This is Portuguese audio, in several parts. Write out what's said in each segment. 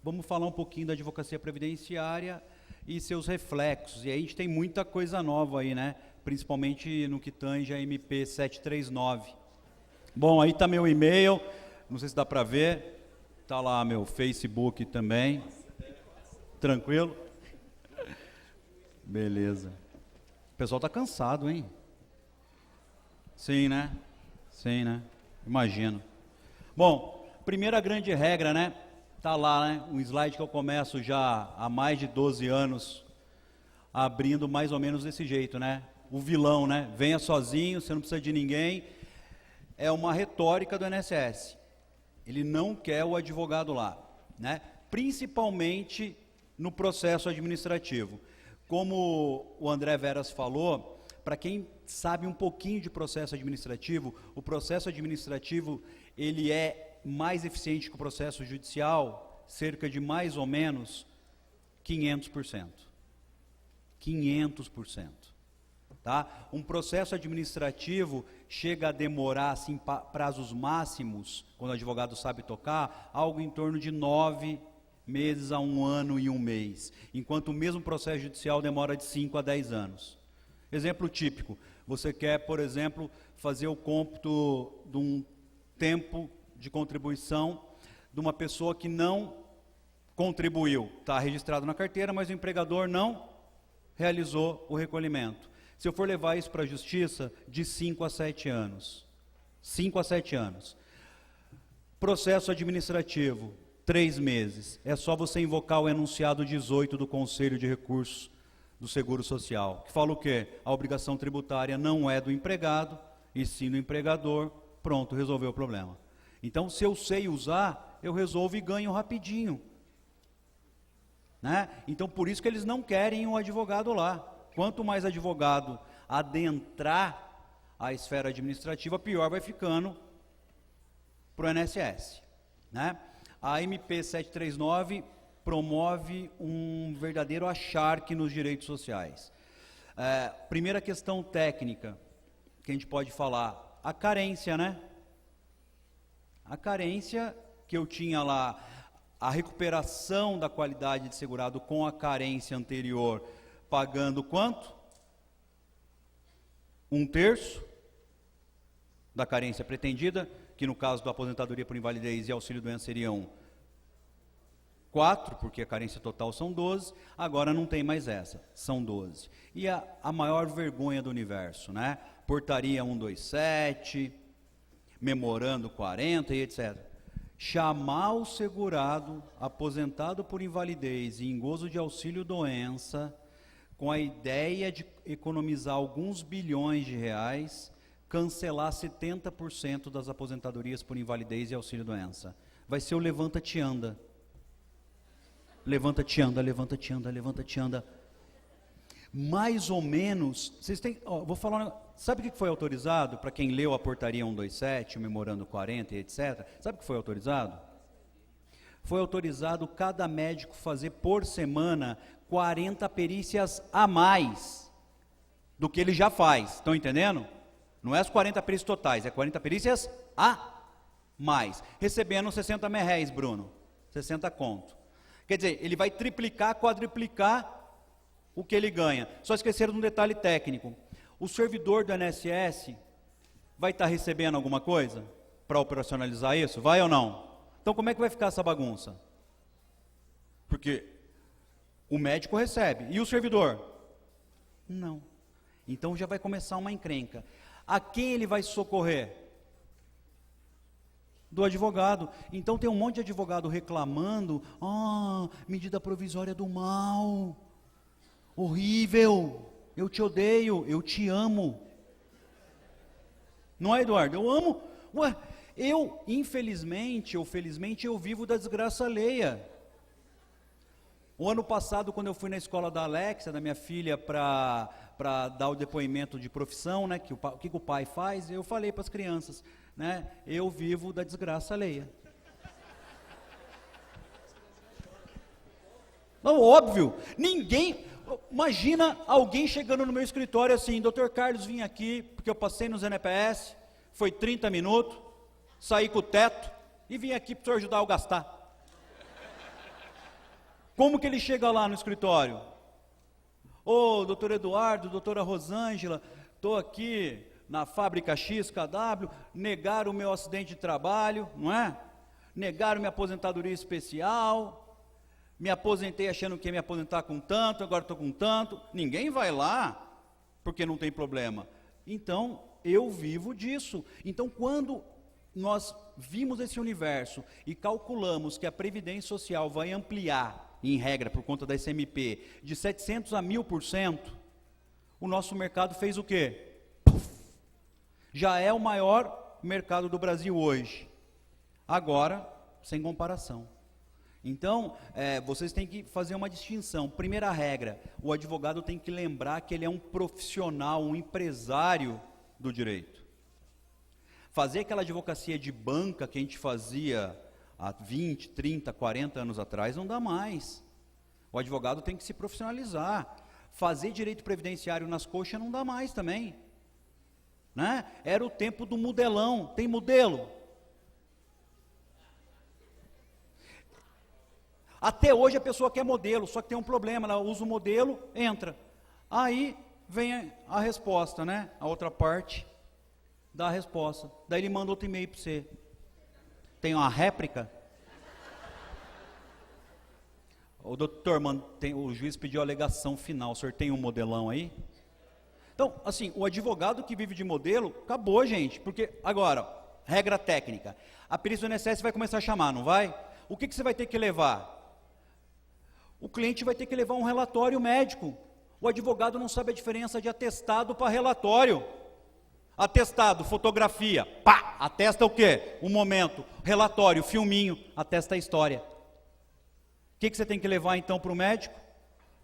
vamos falar um pouquinho da advocacia previdenciária e seus reflexos. E aí a gente tem muita coisa nova aí, né? Principalmente no que tange a MP 739. Bom, aí está meu e-mail, não sei se dá para ver, está lá meu Facebook também. Tranquilo? Beleza. O pessoal está cansado, hein? Sim, né? Sim, né? Imagino. Bom, primeira grande regra, né? Tá lá, né? Um slide que eu começo já há mais de 12 anos, abrindo mais ou menos desse jeito, né? O vilão, né? Venha sozinho, você não precisa de ninguém. É uma retórica do INSS. Ele não quer o advogado lá, né? Principalmente no processo administrativo. Como o André Veras falou, para quem sabe um pouquinho de processo administrativo, o processo administrativo, ele é mais eficiente que o processo judicial, cerca de mais ou menos 500%. 500%. Tá? Um processo administrativo chega a demorar, assim, prazos máximos, quando o advogado sabe tocar, algo em torno de 9 meses a 1 ano e 1 mês, enquanto o mesmo processo judicial demora de 5 a 10 anos. Exemplo típico, você quer, por exemplo, fazer o cômputo de um tempo de contribuição de uma pessoa que não contribuiu, está registrado na carteira, mas o empregador não realizou o recolhimento. Se eu for levar isso para a justiça, de 5 a 7 anos. 5 a 7 anos. Processo administrativo, 3 meses. É só você invocar o enunciado 18 do Conselho de Recursos do Seguro Social, que fala o quê? A obrigação tributária não é do empregado, e sim do empregador. Pronto, resolveu o problema. Então, se eu sei usar, eu resolvo e ganho rapidinho. Né? Então, por isso que eles não querem um advogado lá. Quanto mais advogado adentrar a esfera administrativa, pior vai ficando para o INSS. Né? A MP 739 promove um verdadeiro acharque nos direitos sociais. Primeira questão técnica que a gente pode falar, a carência, né? A carência que eu tinha lá, a recuperação da qualidade de segurado com a carência anterior, pagando quanto? 1/3 da carência pretendida, que no caso da aposentadoria por invalidez e auxílio-doença seriam 4, porque a carência total são 12, agora não tem mais essa, são 12. E a maior vergonha do universo, né? Portaria 127, memorando 40 e etc. Chamar o segurado, aposentado por invalidez e em gozo de auxílio-doença, com a ideia de economizar alguns bilhões de reais, cancelar 70% das aposentadorias por invalidez e auxílio-doença. Vai ser o levanta-te anda. Levanta-te anda, levanta-te anda, levanta-te anda. Mais ou menos, vocês têm, vou falar, sabe o que foi autorizado para quem leu a portaria 127, o memorando 40 e etc? Sabe o que foi autorizado? Foi autorizado cada médico fazer por semana 40 perícias a mais do que ele já faz. Estão entendendo? Não é as 40 perícias totais, é 40 perícias a mais. Recebendo 60 merréis, Bruno. 60 conto. Quer dizer, ele vai triplicar, quadriplicar o que ele ganha. Só esqueceram de um detalhe técnico. O servidor do INSS vai estar recebendo alguma coisa para operacionalizar isso? Vai ou não? Então como é que vai ficar essa bagunça? Porque o médico recebe. E o servidor? Não. Então já vai começar uma encrenca. A quem ele vai socorrer? Do advogado. Então tem um monte de advogado reclamando, medida provisória do mal, horrível, eu te odeio, eu te amo. Não é, Eduardo? Eu amo. Ué, eu, infelizmente ou felizmente, eu vivo da desgraça alheia. O ano passado, quando eu fui na escola da Alexia, da minha filha, para dar o depoimento de profissão, né, o que o pai faz, eu falei para as crianças, né, eu vivo da desgraça alheia. Não, óbvio, ninguém, imagina alguém chegando no meu escritório assim, Dr. Carlos, vim aqui, porque eu passei no ZNPS, foi 30 minutos, saí com o teto, e vim aqui para o senhor ajudar a gastar. Como que ele chega lá no escritório? Ô, doutor Eduardo, doutora Rosângela, estou aqui na fábrica XKW, negaram o meu acidente de trabalho, não é? Negaram minha aposentadoria especial, me aposentei achando que ia me aposentar com tanto, agora estou com tanto. Ninguém vai lá porque não tem problema. Então, eu vivo disso. Então, quando nós vimos esse universo e calculamos que a Previdência Social vai ampliar, em regra, por conta da SMP, de 700 a 1000%, o nosso mercado fez o quê? Puff! Já é o maior mercado do Brasil hoje. Agora, sem comparação. Então, vocês têm que fazer uma distinção. Primeira regra, o advogado tem que lembrar que ele é um profissional, um empresário do direito. Fazer aquela advocacia de banca que a gente fazia há 20, 30, 40 anos atrás, não dá mais. O advogado tem que se profissionalizar. Fazer direito previdenciário nas coxas não dá mais também. Né? Era o tempo do modelão. Tem modelo? Até hoje a pessoa quer modelo, só que tem um problema, ela usa o modelo, entra. Aí vem a resposta, né? A outra parte dá a resposta. Daí ele manda outro e-mail para você. Tem uma réplica? O doutor, o juiz pediu a alegação final, o senhor tem um modelão aí? Então, assim, o advogado que vive de modelo, acabou, gente, porque, agora, regra técnica, a perícia do INSS vai começar a chamar, não vai? O que você vai ter que levar? O cliente vai ter que levar um relatório médico. O advogado não sabe a diferença de atestado para relatório. Atestado, fotografia, pá, atesta o quê? O momento. Relatório, filminho, atesta a história. O que você tem que levar então para o médico?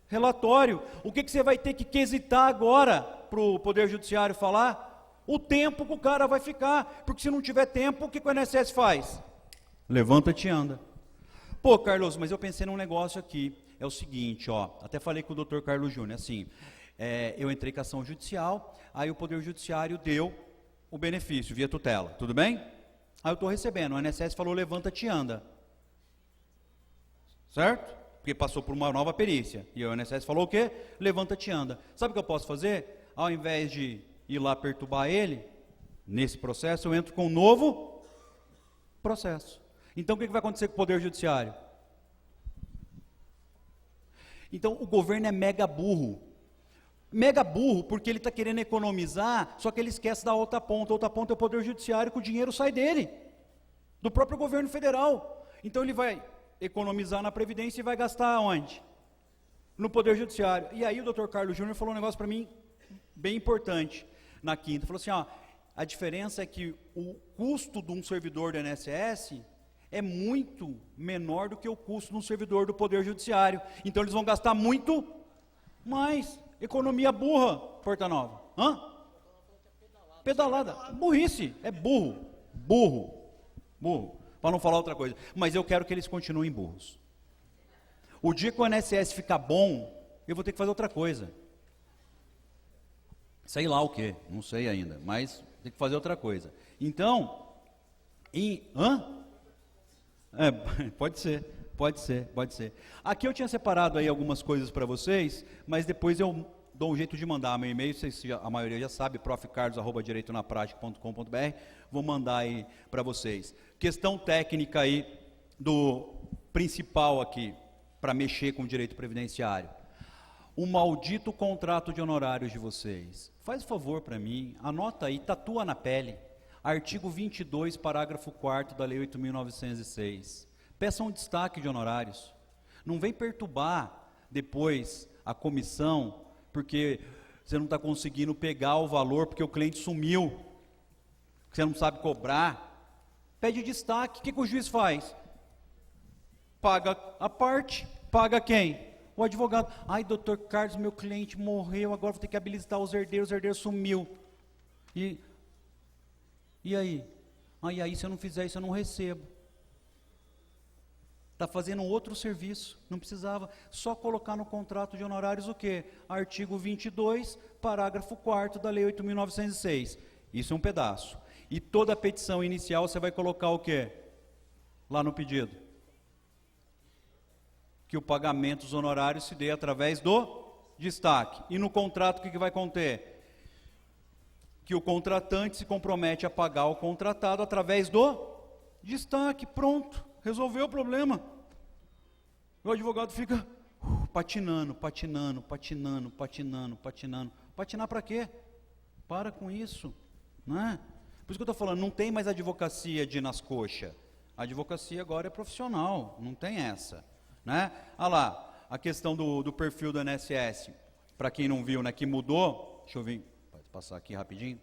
Relatório. O que você vai ter que quesitar agora para o Poder Judiciário falar? O tempo que o cara vai ficar. Porque se não tiver tempo, o que o INSS faz? Levanta-te e anda. Pô, Carlos, mas eu pensei num negócio aqui. É o seguinte, ó, até falei com o doutor Carlos Júnior, assim, eu entrei com ação judicial, aí o Poder Judiciário deu o benefício via tutela, tudo bem? Aí eu estou recebendo, o INSS falou, levanta-te e anda. Certo? Porque passou por uma nova perícia. E o INSS falou o quê? Levanta-te e anda. Sabe o que eu posso fazer? Ao invés de ir lá perturbar ele, nesse processo, eu entro com um novo processo. Então, o que vai acontecer com o Poder Judiciário? Então, o governo é mega burro. Mega burro porque ele está querendo economizar, só que ele esquece da outra ponta. A outra ponta é o Poder Judiciário, que o dinheiro sai dele, do próprio governo federal. Então, ele vai economizar na Previdência e vai gastar onde? No Poder Judiciário. E aí o doutor Carlos Júnior falou um negócio para mim bem importante na quinta. Falou assim, ó, a diferença é que o custo de um servidor do INSS é muito menor do que o custo de um servidor do Poder Judiciário. Então eles vão gastar muito mais. Economia burra, Porta Nova. Hã? Pedalada. Burrice. É burro. Burro. Burro. Para não falar outra coisa. Mas eu quero que eles continuem burros. O dia que o INSS ficar bom, eu vou ter que fazer outra coisa. Sei lá o que, não sei ainda, mas tem que fazer outra coisa. Então, pode ser. Aqui eu tinha separado aí algumas coisas para vocês, mas depois eu dou um jeito de mandar meu e-mail, a maioria já sabe, profcarlos@direitonapratica.com.br, vou mandar aí para vocês. Questão técnica aí do principal aqui, para mexer com o direito previdenciário. O maldito contrato de honorários de vocês. Faz favor para mim, anota aí, tatua na pele. Artigo 22, parágrafo 4º da Lei 8.906. Peça um destaque de honorários. Não vem perturbar depois a comissão, porque você não está conseguindo pegar o valor, porque o cliente sumiu, que você não sabe cobrar. Pede destaque. O que o juiz faz? Paga a parte. Paga quem? O advogado. Ai, doutor Carlos, meu cliente morreu, agora vou ter que habilitar os herdeiros, o herdeiro sumiu. E aí? Aí se eu não fizer isso eu não recebo. Está fazendo outro serviço, não precisava. Só colocar no contrato de honorários o quê? Artigo 22, parágrafo 4º da Lei 8.906. Isso é um pedaço. E toda a petição inicial você vai colocar o quê? Lá no pedido. O que o pagamento dos honorários se dê através do destaque. E no contrato o que vai conter? Que o contratante se compromete a pagar o contratado através do destaque. Pronto, resolveu o problema. O advogado fica patinando. Patinar para quê? Para com isso, não é? Por isso que eu estou falando, não tem mais advocacia de ir nas coxas. A advocacia agora é profissional, não tem essa, né? Olha lá, a questão do perfil do INSS, para quem não viu, né, que mudou, deixa eu vir, pode passar aqui rapidinho.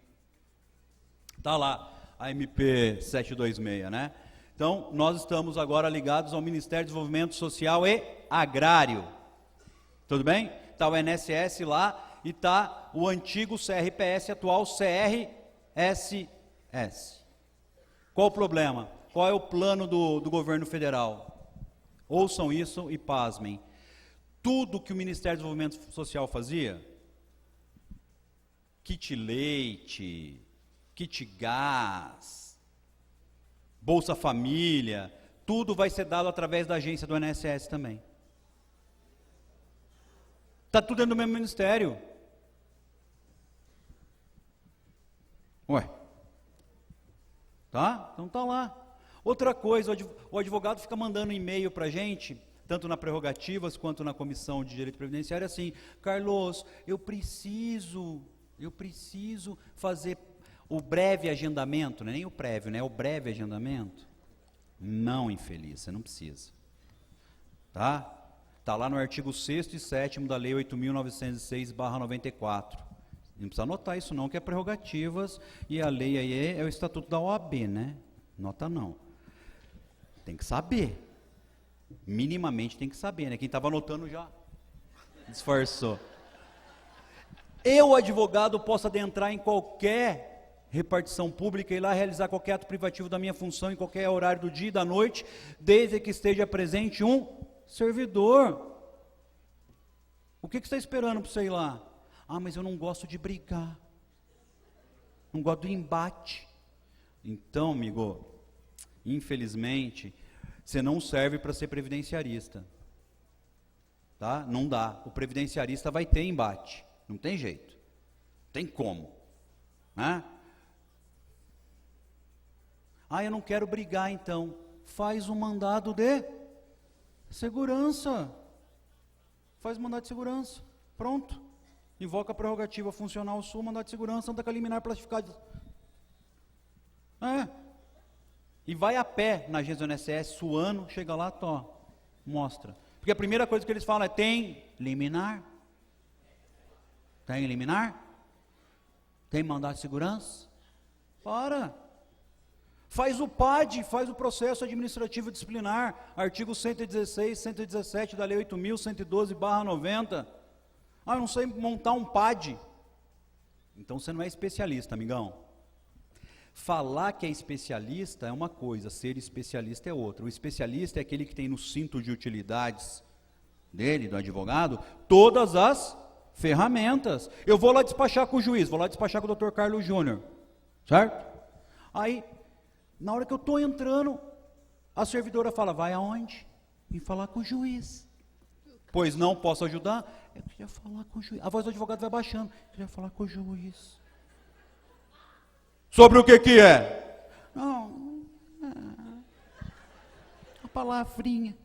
Está lá, a MP 726, né? Então, nós estamos agora ligados ao Ministério do Desenvolvimento Social e Agrário. Tudo bem? Está o INSS lá e está o antigo CRPS, atual CRSS. Qual o problema? Qual é o plano do governo federal? Ouçam isso e pasmem. Tudo que o Ministério do Desenvolvimento Social fazia, kit leite, kit gás, Bolsa Família, tudo vai ser dado através da agência do INSS também. Está tudo dentro do mesmo ministério. Ué. Tá? Então está lá. Outra coisa, o advogado fica mandando e-mail para a gente, tanto na prerrogativas quanto na comissão de direito previdenciário, assim: Carlos, eu preciso fazer o breve agendamento, não é nem o prévio, né? O breve agendamento. Não, infeliz, você não precisa. Tá? Está lá no artigo 6º e 7º da Lei 8.906/94. Não precisa anotar isso não, que é prerrogativas, e a lei aí é o estatuto da OAB, né? Nota não. Tem que saber. Minimamente tem que saber, né? Quem estava anotando já disfarçou. Eu, advogado, posso adentrar em qualquer repartição pública e ir lá realizar qualquer ato privativo da minha função em qualquer horário do dia e da noite, desde que esteja presente um servidor. O que você está esperando para você ir lá? Ah, mas eu não gosto de brigar. Não gosto do embate. Então, amigo, infelizmente, você não serve para ser previdenciarista. Tá? Não dá. O previdenciarista vai ter embate. Não tem jeito. Tem como. Né? Ah, eu não quero brigar então. Faz um mandado de segurança. Faz um mandado de segurança. Pronto. Invoca a prerrogativa funcional sua, mandado de segurança, anda com a liminar plastificada. E vai a pé na agência do INSS, suando, chega lá, mostra. Porque a primeira coisa que eles falam é: tem liminar? Tem liminar? Tem mandado de segurança? Faz o PAD, faz o processo administrativo disciplinar, artigo 116, 117 da Lei 8.112/90. Ah, eu não sei montar um PAD. Então você não é especialista, amigão. Falar que é especialista é uma coisa, ser especialista é outra. O especialista é aquele que tem no cinto de utilidades dele, do advogado, todas as ferramentas. Eu vou lá despachar com o juiz, vou lá despachar com o Dr. Carlos Júnior, certo? Aí, na hora que eu estou entrando, a servidora fala: vai aonde? Vim falar com o juiz. Pois não, posso ajudar? Eu queria falar com o juiz. A voz do advogado vai baixando. Eu queria falar com o juiz. Sobre o que é? Não, a palavrinha.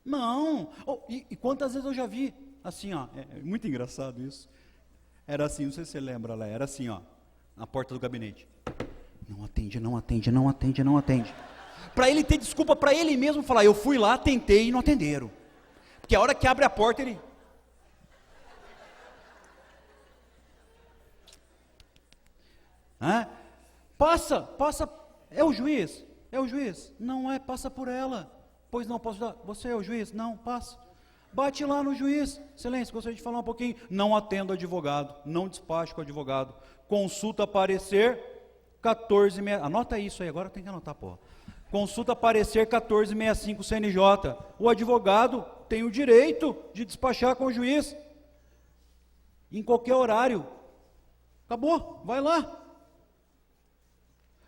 Não. E quantas vezes eu já vi, assim, ó, é muito engraçado isso. Era assim, não sei se você lembra, Lé, era assim, ó, na porta do gabinete. Não atende. Para ele ter desculpa para ele mesmo falar: eu fui lá, tentei e não atenderam. Porque a hora que abre a porta, ele... Passa, é o juiz? Não é, passa por ela. Pois não, posso dar, você é o juiz? Não, passa. Bate lá no juiz: excelência, gostaria de falar um pouquinho. Não atendo advogado, não despacho com advogado. Consulta parecer 14... Anota isso aí, agora tem que anotar, porra. Consulta parecer 1465 CNJ. O advogado tem o direito de despachar com o juiz em qualquer horário. Acabou, vai lá.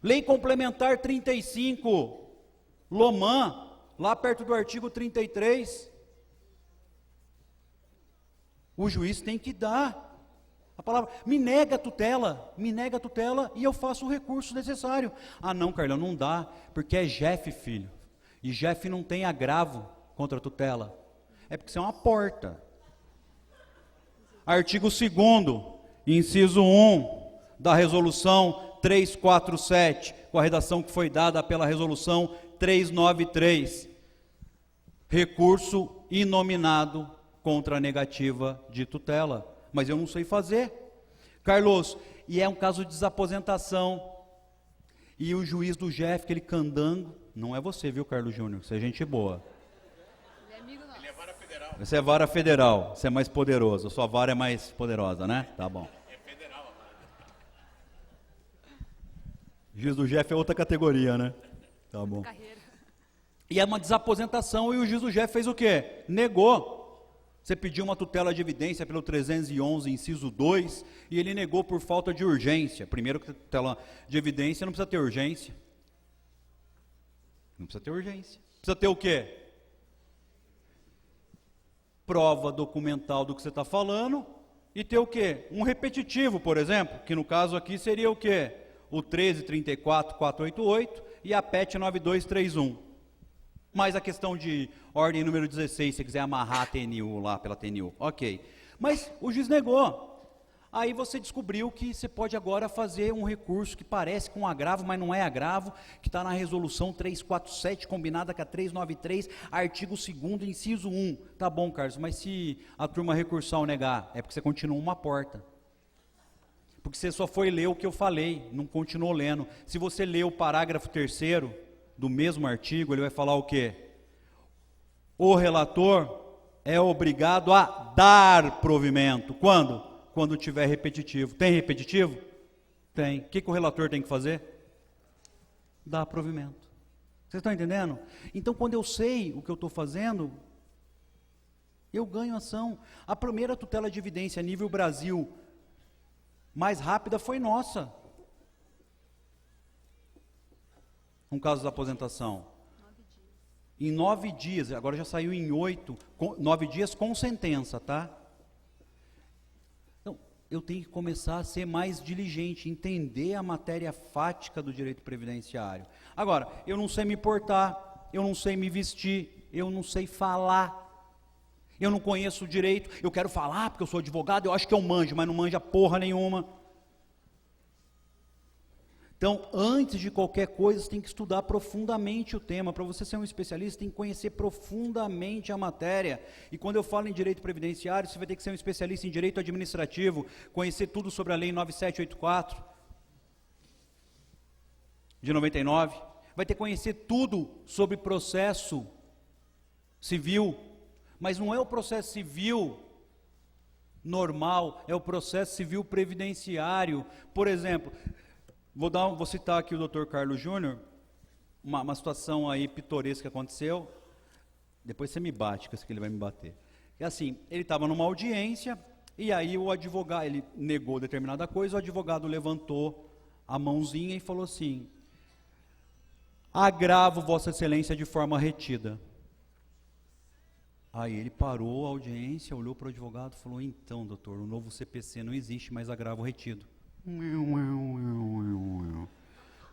Lei Complementar 35, Loman, lá perto do artigo 33, o juiz tem que dar a palavra, me nega a tutela e eu faço o recurso necessário. Ah não, Carlão, não dá, porque é Jeff, filho, e Jeff não tem agravo contra a tutela, é porque você é uma porta. Artigo 2º, inciso 1, da resolução 347, com a redação que foi dada pela resolução 393, recurso inominado contra a negativa de tutela, mas eu não sei fazer, Carlos, e é um caso de desaposentação, e o juiz do Jeff, aquele candango, não é você, viu, Carlos Júnior, você é gente boa, ele é amigo nosso. Ele é vara federal. Você é vara federal, você é mais poderoso, a sua vara é mais poderosa, né? Tá bom. É federal a vara. O juiz do Jeff é outra categoria, né? Tá bom. Carreira. E é uma desaposentação, e o juiz do Jeff fez o quê? Negou. Você pediu uma tutela de evidência pelo 311, inciso 2, e ele negou por falta de urgência. Primeiro, que tutela de evidência não precisa ter urgência. Não precisa ter urgência. Precisa ter o quê? Prova documental do que você está falando, e ter o quê? Um repetitivo, por exemplo, que no caso aqui seria o quê? O 13.34.488 e a PET 9231. Mais a questão de ordem número 16, se você quiser amarrar a TNU lá pela TNU, ok. Mas o juiz negou. Aí você descobriu que você pode agora fazer um recurso que parece com agravo, mas não é agravo, que está na resolução 347, combinada com a 393, artigo 2º, inciso 1. Tá bom, Carlos, mas se a turma recursal negar, é porque você continua uma porta. Porque você só foi ler o que eu falei, não continuou lendo. Se você ler o parágrafo 3º, do mesmo artigo, ele vai falar o quê? O relator é obrigado a dar provimento. Quando? Quando tiver repetitivo. Tem repetitivo? Tem. O que o relator tem que fazer? Dar provimento. Vocês estão entendendo? Então, quando eu sei o que eu estou fazendo, eu ganho ação. A primeira tutela de evidência a nível Brasil mais rápida foi nossa. Um caso da aposentação. 9 dias. Em 9 dias, agora já saiu em 8, 9 dias com sentença, tá? Então, eu tenho que começar a ser mais diligente, entender a matéria fática do direito previdenciário. Agora, eu não sei me portar, eu não sei me vestir, eu não sei falar, eu não conheço o direito, eu quero falar porque eu sou advogado, eu acho que eu manjo, mas não manja porra nenhuma. Então, antes de qualquer coisa, você tem que estudar profundamente o tema. Para você ser um especialista, tem que conhecer profundamente a matéria. E quando eu falo em direito previdenciário, você vai ter que ser um especialista em direito administrativo, conhecer tudo sobre a lei 9784, de 99. Vai ter que conhecer tudo sobre processo civil. Mas não é o processo civil normal, é o processo civil previdenciário. Por exemplo... Vou citar aqui o Dr. Carlos Júnior, uma situação aí pitoresca que aconteceu, depois você me bate, que ele vai me bater. É assim, ele estava numa audiência, e aí o advogado, ele negou determinada coisa, o advogado levantou a mãozinha e falou assim, agravo Vossa Excelência de forma retida. Aí ele parou a audiência, olhou para o advogado e falou, então doutor, o novo CPC não existe mais agravo retido.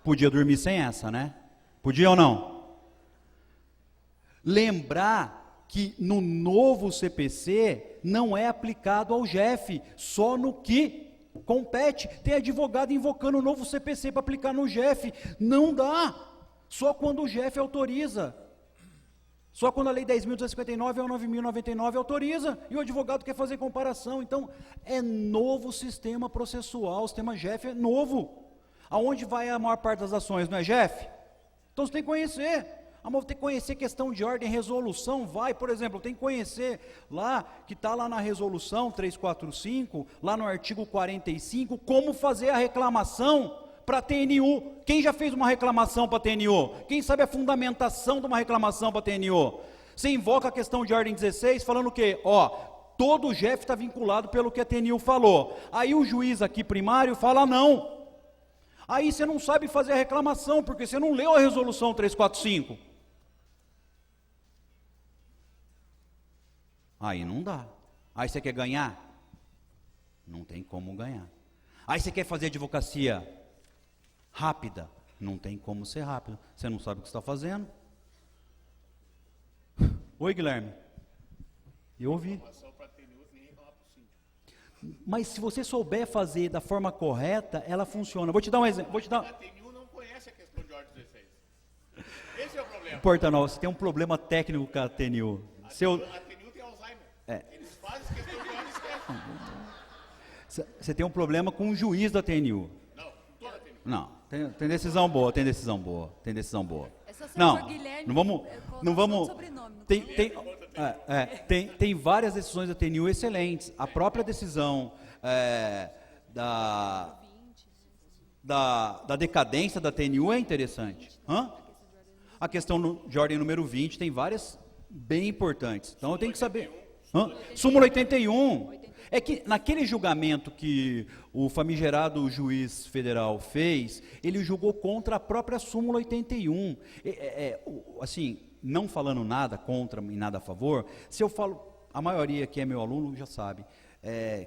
Podia dormir sem essa, né? Podia ou não? Lembrar que no novo CPC não é aplicado ao JEF, só no que compete. Tem advogado invocando o novo CPC para aplicar no JEF. Não dá. Só quando o JEF autoriza. Só quando a lei 10.259 ou 9.099 autoriza, e o advogado quer fazer comparação. Então, é novo sistema processual, o sistema JEF é novo. Aonde vai a maior parte das ações, não é JEF? Então você tem que conhecer. Vou ter que conhecer questão de ordem, resolução, vai, por exemplo, tem que conhecer lá, que está lá na resolução 345, lá no artigo 45, como fazer a reclamação para a TNU. Quem já fez uma reclamação para a TNU? Quem sabe a fundamentação de uma reclamação para a TNU? Você invoca a questão de ordem 16, falando o quê? Todo o JEF está vinculado pelo que a TNU falou. Aí o juiz aqui primário fala não. Aí você não sabe fazer a reclamação, porque você não leu a resolução 345. Aí não dá. Aí você quer ganhar? Não tem como ganhar. Aí você quer fazer advocacia rápida? Não tem como ser rápido. Você não sabe o que está fazendo. Oi, Guilherme. Eu ouvi. Mas se você souber fazer da forma correta, ela funciona. Vou te dar um exemplo. A TNU não conhece a questão de ordem 16. Esse é o problema. Importa não, você tem um problema técnico com a TNU. A TNU tem Alzheimer. É. Eles fazem questão de ordem 17. Você tem um problema com o juiz da TNU. Não, toda a TNU. Não, tem decisão boa, tem decisão boa, tem decisão boa. É só ser Não, por Guilherme, não vamos, não vamos. sobrenome, não Tem várias decisões da TNU excelentes. A própria decisão da decadência da TNU é interessante. Hã? A questão de ordem número 20 tem várias bem importantes. Então eu tenho que saber. Hã? Súmula 81. É que naquele julgamento que o famigerado juiz federal fez, ele julgou contra a própria súmula 81. Assim, não falando nada contra e nada a favor, se eu falo, a maioria que é meu aluno já sabe,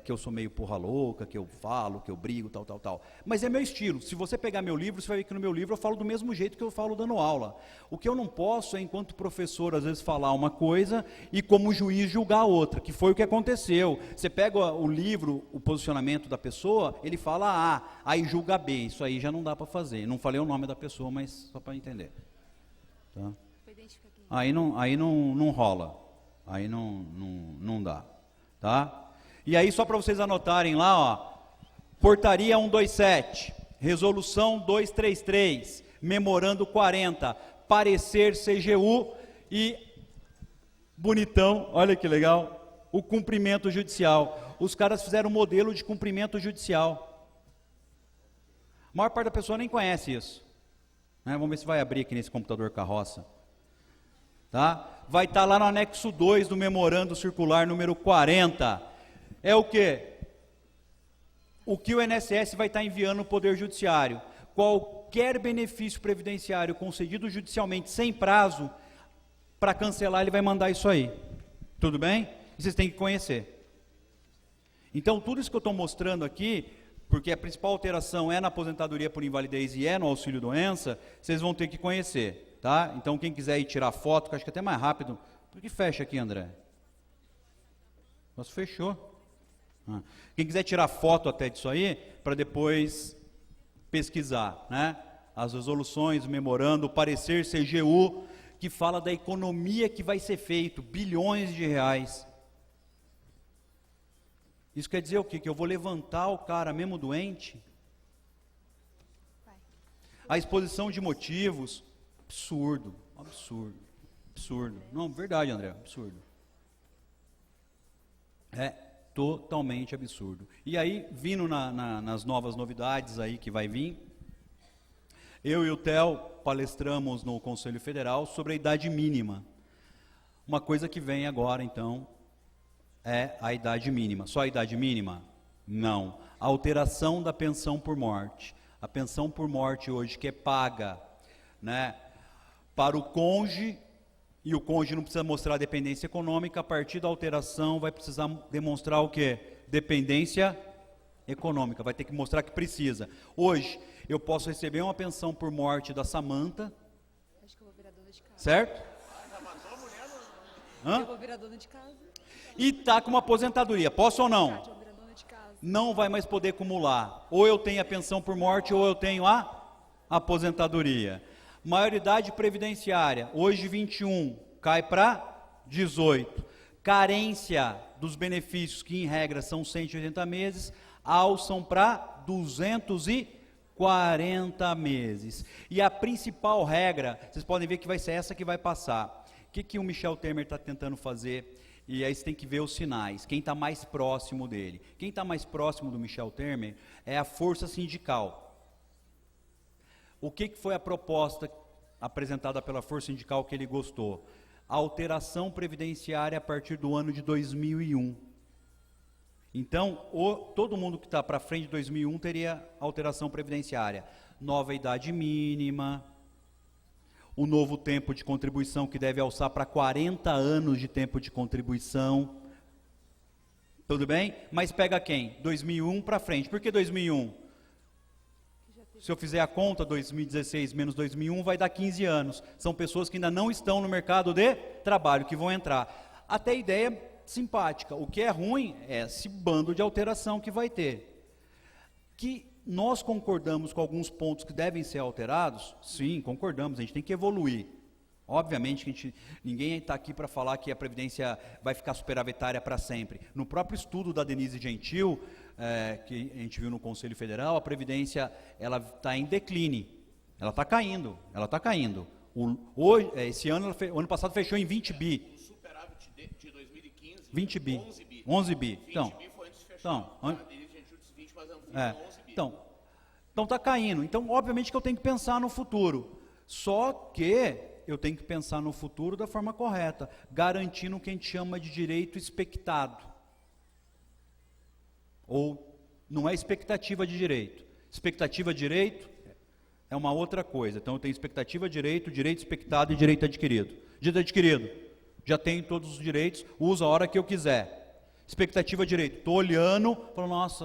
que eu sou meio porra louca, que eu falo, que eu brigo, tal. Mas é meu estilo. Se você pegar meu livro, você vai ver que no meu livro eu falo do mesmo jeito que eu falo dando aula. O que eu não posso é, enquanto professor, às vezes falar uma coisa e como juiz julgar outra, que foi o que aconteceu. Você pega o livro, o posicionamento da pessoa, ele fala A, aí julga B. Isso aí já não dá para fazer. Não falei o nome da pessoa, mas só para entender. Tá? Aí não rola. Aí não dá. Tá? E aí, só para vocês anotarem lá, ó, portaria 127, resolução 233, memorando 40, parecer CGU e, bonitão, olha que legal, o cumprimento judicial. Os caras fizeram um modelo de cumprimento judicial. A maior parte da pessoa nem conhece isso. Né? Vamos ver se vai abrir aqui nesse computador carroça. Tá? Vai estar lá no anexo 2 do memorando circular número 40. É o quê? O que o INSS vai estar enviando no Poder Judiciário. Qualquer benefício previdenciário concedido judicialmente sem prazo, para cancelar ele vai mandar isso aí. Tudo bem? E vocês têm que conhecer. Então, tudo isso que eu estou mostrando aqui, porque a principal alteração é na aposentadoria por invalidez e é no auxílio-doença, vocês vão ter que conhecer. Tá? Então, quem quiser ir tirar foto, que eu acho que é até mais rápido. Por que fecha aqui, André? Nossa, fechou. Quem quiser tirar foto até disso aí, para depois pesquisar, né? As resoluções, o memorando, o parecer CGU, que fala da economia que vai ser feito, bilhões de reais. Isso quer dizer o quê? Que eu vou levantar o cara mesmo doente? A exposição de motivos, absurdo. Não, verdade, André, absurdo. Totalmente absurdo. E aí, vindo nas novas novidades aí que vai vir, eu e o Theo palestramos no Conselho Federal sobre a idade mínima. Uma coisa que vem agora, então, é a idade mínima. Só a idade mínima? Não. A alteração da pensão por morte. A pensão por morte hoje que é paga, né, para o cônjuge, e o cônjuge não precisa mostrar dependência econômica, a partir da alteração vai precisar demonstrar o quê? Dependência econômica, vai ter que mostrar que precisa. Hoje, eu posso receber uma pensão por morte da Samanta, Acho que eu vou virar dona de casa. certo? Eu vou virar dona de casa. E tá com uma aposentadoria, posso ou não? Eu vou virar dona de casa. Não vai mais poder acumular. Ou eu tenho a pensão por morte, ou eu tenho a aposentadoria. Maioridade previdenciária, hoje 21, cai para 18. Carência dos benefícios, que em regra são 180 meses, alçam para 240 meses. E a principal regra, vocês podem ver que vai ser essa que vai passar. O que o Michel Temer está tentando fazer? E aí você tem que ver os sinais, quem está mais próximo dele. Quem está mais próximo do Michel Temer é a força sindical. O que foi a proposta apresentada pela força sindical que ele gostou? A alteração previdenciária a partir do ano de 2001. Então, todo mundo que está para frente de 2001 teria alteração previdenciária. Nova idade mínima, o novo tempo de contribuição que deve alçar para 40 anos de tempo de contribuição. Tudo bem? Mas pega quem? 2001 para frente. Por que 2001? Se eu fizer a conta, 2016 menos 2001 vai dar 15 anos. São pessoas que ainda não estão no mercado de trabalho, que vão entrar. Até ideia simpática. O que é ruim é esse bando de alteração que vai ter. Que nós concordamos com alguns pontos que devem ser alterados? Sim, concordamos, a gente tem que evoluir. Obviamente que ninguém está aqui para falar que a Previdência vai ficar superavitária para sempre. No próprio estudo da Denise Gentil, que a gente viu no Conselho Federal, a Previdência está em declínio, ela está caindo, esse ano, o ano passado fechou em 20 bi. O superávit de 2015, 20 bi, 11 bi. 11 bi. 20 Então, bi foi antes de fechar. A Denise Gentil disse 20, mas não, 11 bi. então está caindo. Então, obviamente que eu tenho que pensar no futuro. Só que eu tenho que pensar no futuro da forma correta, garantindo o que a gente chama de direito expectado. Ou não é expectativa de direito. Expectativa de direito é uma outra coisa. Então eu tenho expectativa de direito, direito expectado e direito adquirido. Direito adquirido, já tenho todos os direitos, uso a hora que eu quiser. Expectativa de direito, estou olhando, falo, nossa,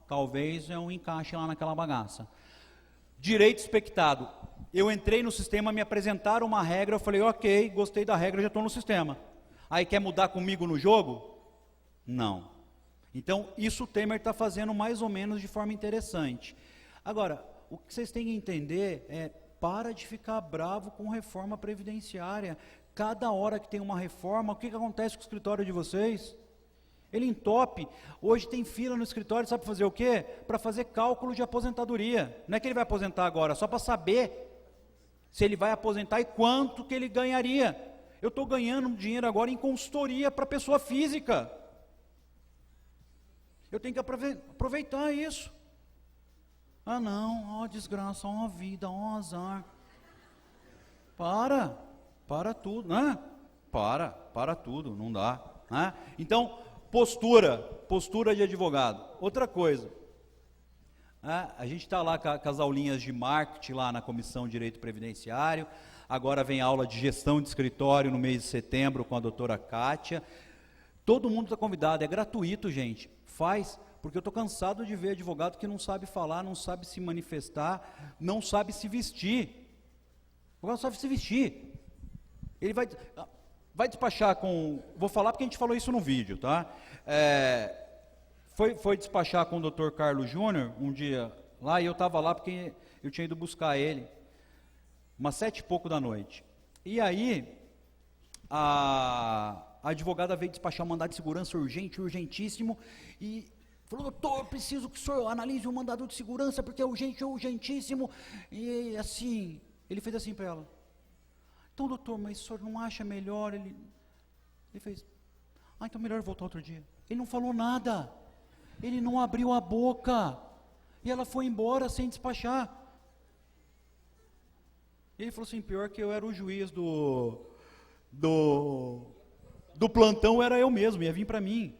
talvez é um encaixe lá naquela bagaça. Direito expectado, eu entrei no sistema, me apresentaram uma regra, eu falei, ok, gostei da regra, já estou no sistema. Aí quer mudar comigo no jogo? Não. Então, isso o Temer está fazendo mais ou menos de forma interessante. Agora, o que vocês têm que entender é, para de ficar bravo com reforma previdenciária. Cada hora que tem uma reforma, o que acontece com o escritório de vocês? Ele entope. Hoje tem fila no escritório, sabe fazer o quê? Para fazer cálculo de aposentadoria. Não é que ele vai aposentar agora, só para saber se ele vai aposentar e quanto que ele ganharia. Eu estou ganhando dinheiro agora em consultoria para pessoa física. Eu tenho que aproveitar isso. Ah não, ó desgraça, ó vida, ó azar. Para tudo, né? Para tudo, não dá. Né? Então, postura de advogado. Outra coisa, a gente está lá com as aulinhas de marketing lá na Comissão de Direito Previdenciário, agora vem aula de gestão de escritório no mês de setembro com a doutora Kátia. Todo mundo está convidado, é gratuito, gente. Faz, porque eu estou cansado de ver advogado que não sabe falar, não sabe se manifestar, não sabe se vestir. O advogado não sabe se vestir. Ele vai despachar com... Vou falar porque a gente falou isso no vídeo, tá? Foi despachar com o Dr. Carlos Júnior um dia lá, e eu estava lá porque eu tinha ido buscar ele, umas 7h pouco da noite. E aí, a advogada veio despachar um mandado de segurança urgentíssimo, e falou, doutor, preciso que o senhor analise o mandado de segurança, porque é urgentíssimo, e assim, ele fez assim para ela, então doutor, mas o senhor não acha melhor, ele fez, então melhor voltar outro dia. Ele não falou nada, ele não abriu a boca, e ela foi embora sem despachar. E ele falou assim, pior que eu era o juiz do plantão, era eu mesmo, ia vir para mim.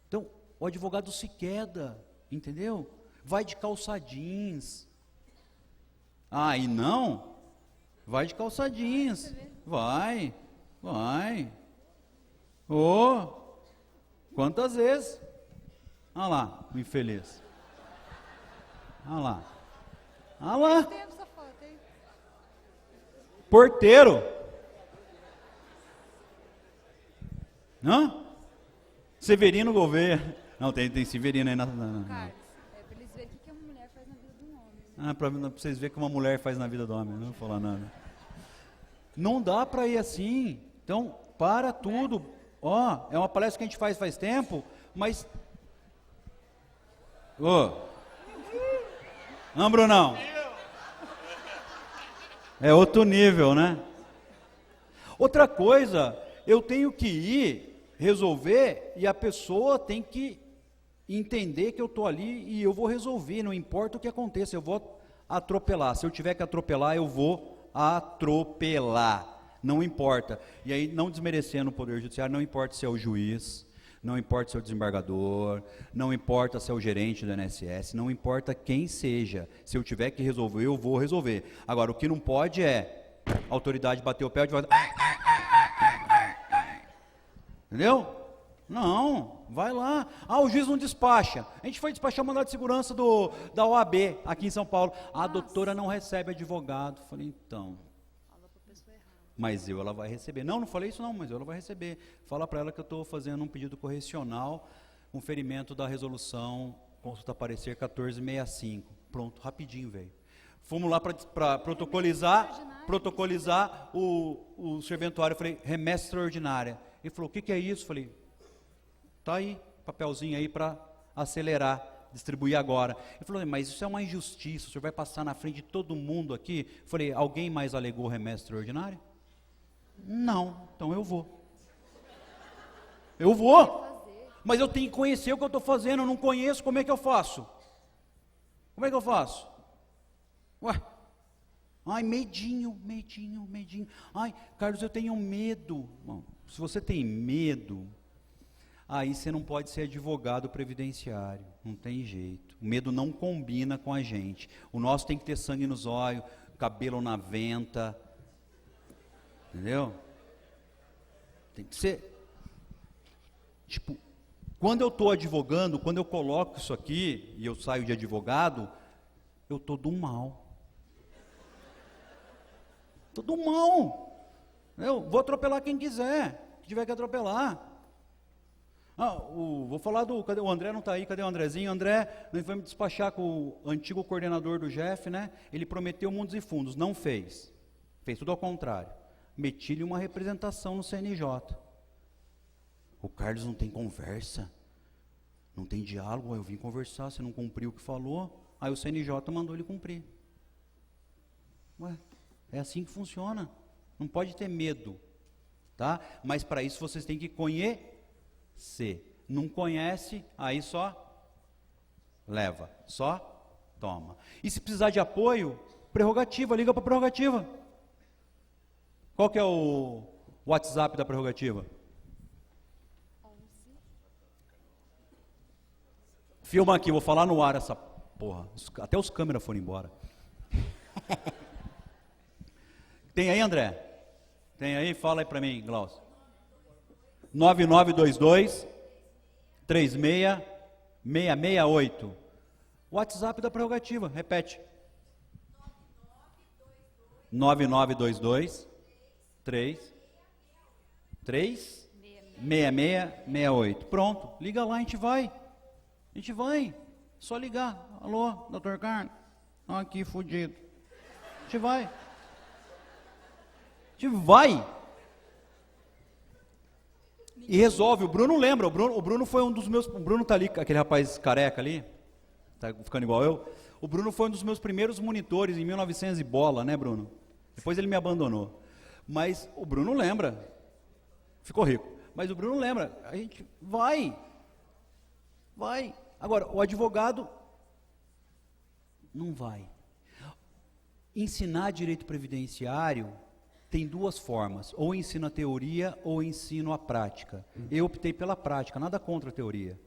Então, o advogado se queda, entendeu? Vai de calça jeans. E não? Vai de calça jeans. Vai. Quantas vezes? Olha lá, o infeliz. Olha lá. Tem essa foto aí. Porteiro. Não? Severino Gouveia. Não, tem Severino aí na... Carlos, pra eles verem o que uma mulher faz na vida de um homem. Para vocês verem o que uma mulher faz na vida do homem. Não vou falar nada. Não dá para ir assim. Então, para tudo. É uma palestra que a gente faz tempo, mas... Não, Brunão? É outro nível, né? Outra coisa, eu tenho que ir resolver e a pessoa tem que entender que eu estou ali e eu vou resolver, não importa o que aconteça, eu vou atropelar. Se eu tiver que atropelar, eu vou atropelar. Não importa. E aí, não desmerecendo o Poder Judiciário, não importa se é o juiz, não importa se é o desembargador, não importa se é o gerente do INSS, não importa quem seja. Se eu tiver que resolver, eu vou resolver. Agora, o que não pode é a autoridade bater o pé e vai... Entendeu? Não, vai lá. O juiz não despacha. A gente foi despachar o mandado de segurança da OAB, aqui em São Paulo. A doutora não recebe advogado. Falei, então. Falou pra pessoa errada. Mas ela vai receber. Não falei isso não, mas ela vai receber. Fala para ela que eu estou fazendo um pedido correcional, um ferimento da resolução, consulta parecer 1465. Pronto, rapidinho, velho. Fomos lá para protocolizar o serventuário. Eu falei, remessa extraordinária. Ele falou, o que é isso? Eu falei, tá aí, papelzinho aí para acelerar, distribuir agora. Ele falou, mas isso é uma injustiça, o senhor vai passar na frente de todo mundo aqui? Eu falei, alguém mais alegou remessa extraordinária? Não, então eu vou. Eu vou, mas eu tenho que conhecer o que eu estou fazendo, eu não conheço, como é que eu faço? Como é que eu faço? Ué, ai, medinho. Ai, Carlos, eu tenho medo. Bom, se você tem medo, aí você não pode ser advogado previdenciário, não tem jeito. O medo não combina com a gente. O nosso tem que ter sangue nos olhos, cabelo na venta, entendeu? Tem que ser, tipo, quando eu estou advogando, quando eu coloco isso aqui, e eu saio de advogado, eu estou do mal. Estou do mal. Eu vou atropelar quem quiser, que tiver que atropelar. Vou falar cadê o André? Não está aí, cadê o Andrezinho? André, nós vamos despachar com o antigo coordenador do GEF, né? Ele prometeu mundos e fundos, não fez. Fez tudo ao contrário. Meti-lhe uma representação no CNJ. O Carlos não tem conversa, não tem diálogo. Eu vim conversar, você não cumpriu o que falou. Aí o CNJ mandou ele cumprir. Ué, é assim que funciona. Não pode ter medo, tá? Mas para isso vocês têm que conhecer. Não conhece, aí só leva, só toma. E se precisar de apoio, prerrogativa, liga para a prerrogativa. Qual que é o WhatsApp da prerrogativa? 11. Filma aqui, vou falar no ar essa porra. Até os câmeras foram embora. Tem aí, André? Tem aí? Fala aí para mim, Glaucio. 9922 36668. WhatsApp da prerrogativa, repete. 9922 6668. Pronto, liga lá, a gente vai. Só ligar. Alô, doutor Carlos? Aqui, fudido. A gente vai. E resolve. O Bruno lembra. O Bruno foi um dos meus. O Bruno tá ali, aquele rapaz careca ali, tá ficando igual eu. O Bruno foi um dos meus primeiros monitores em 1900 e bola, né, Bruno? Depois ele me abandonou. Mas o Bruno lembra. Ficou rico. Mas o Bruno lembra. A gente vai. Agora, o advogado não vai. Ensinar direito previdenciário tem duas formas, ou ensino a teoria ou ensino a prática. Eu optei pela prática, nada contra a teoria.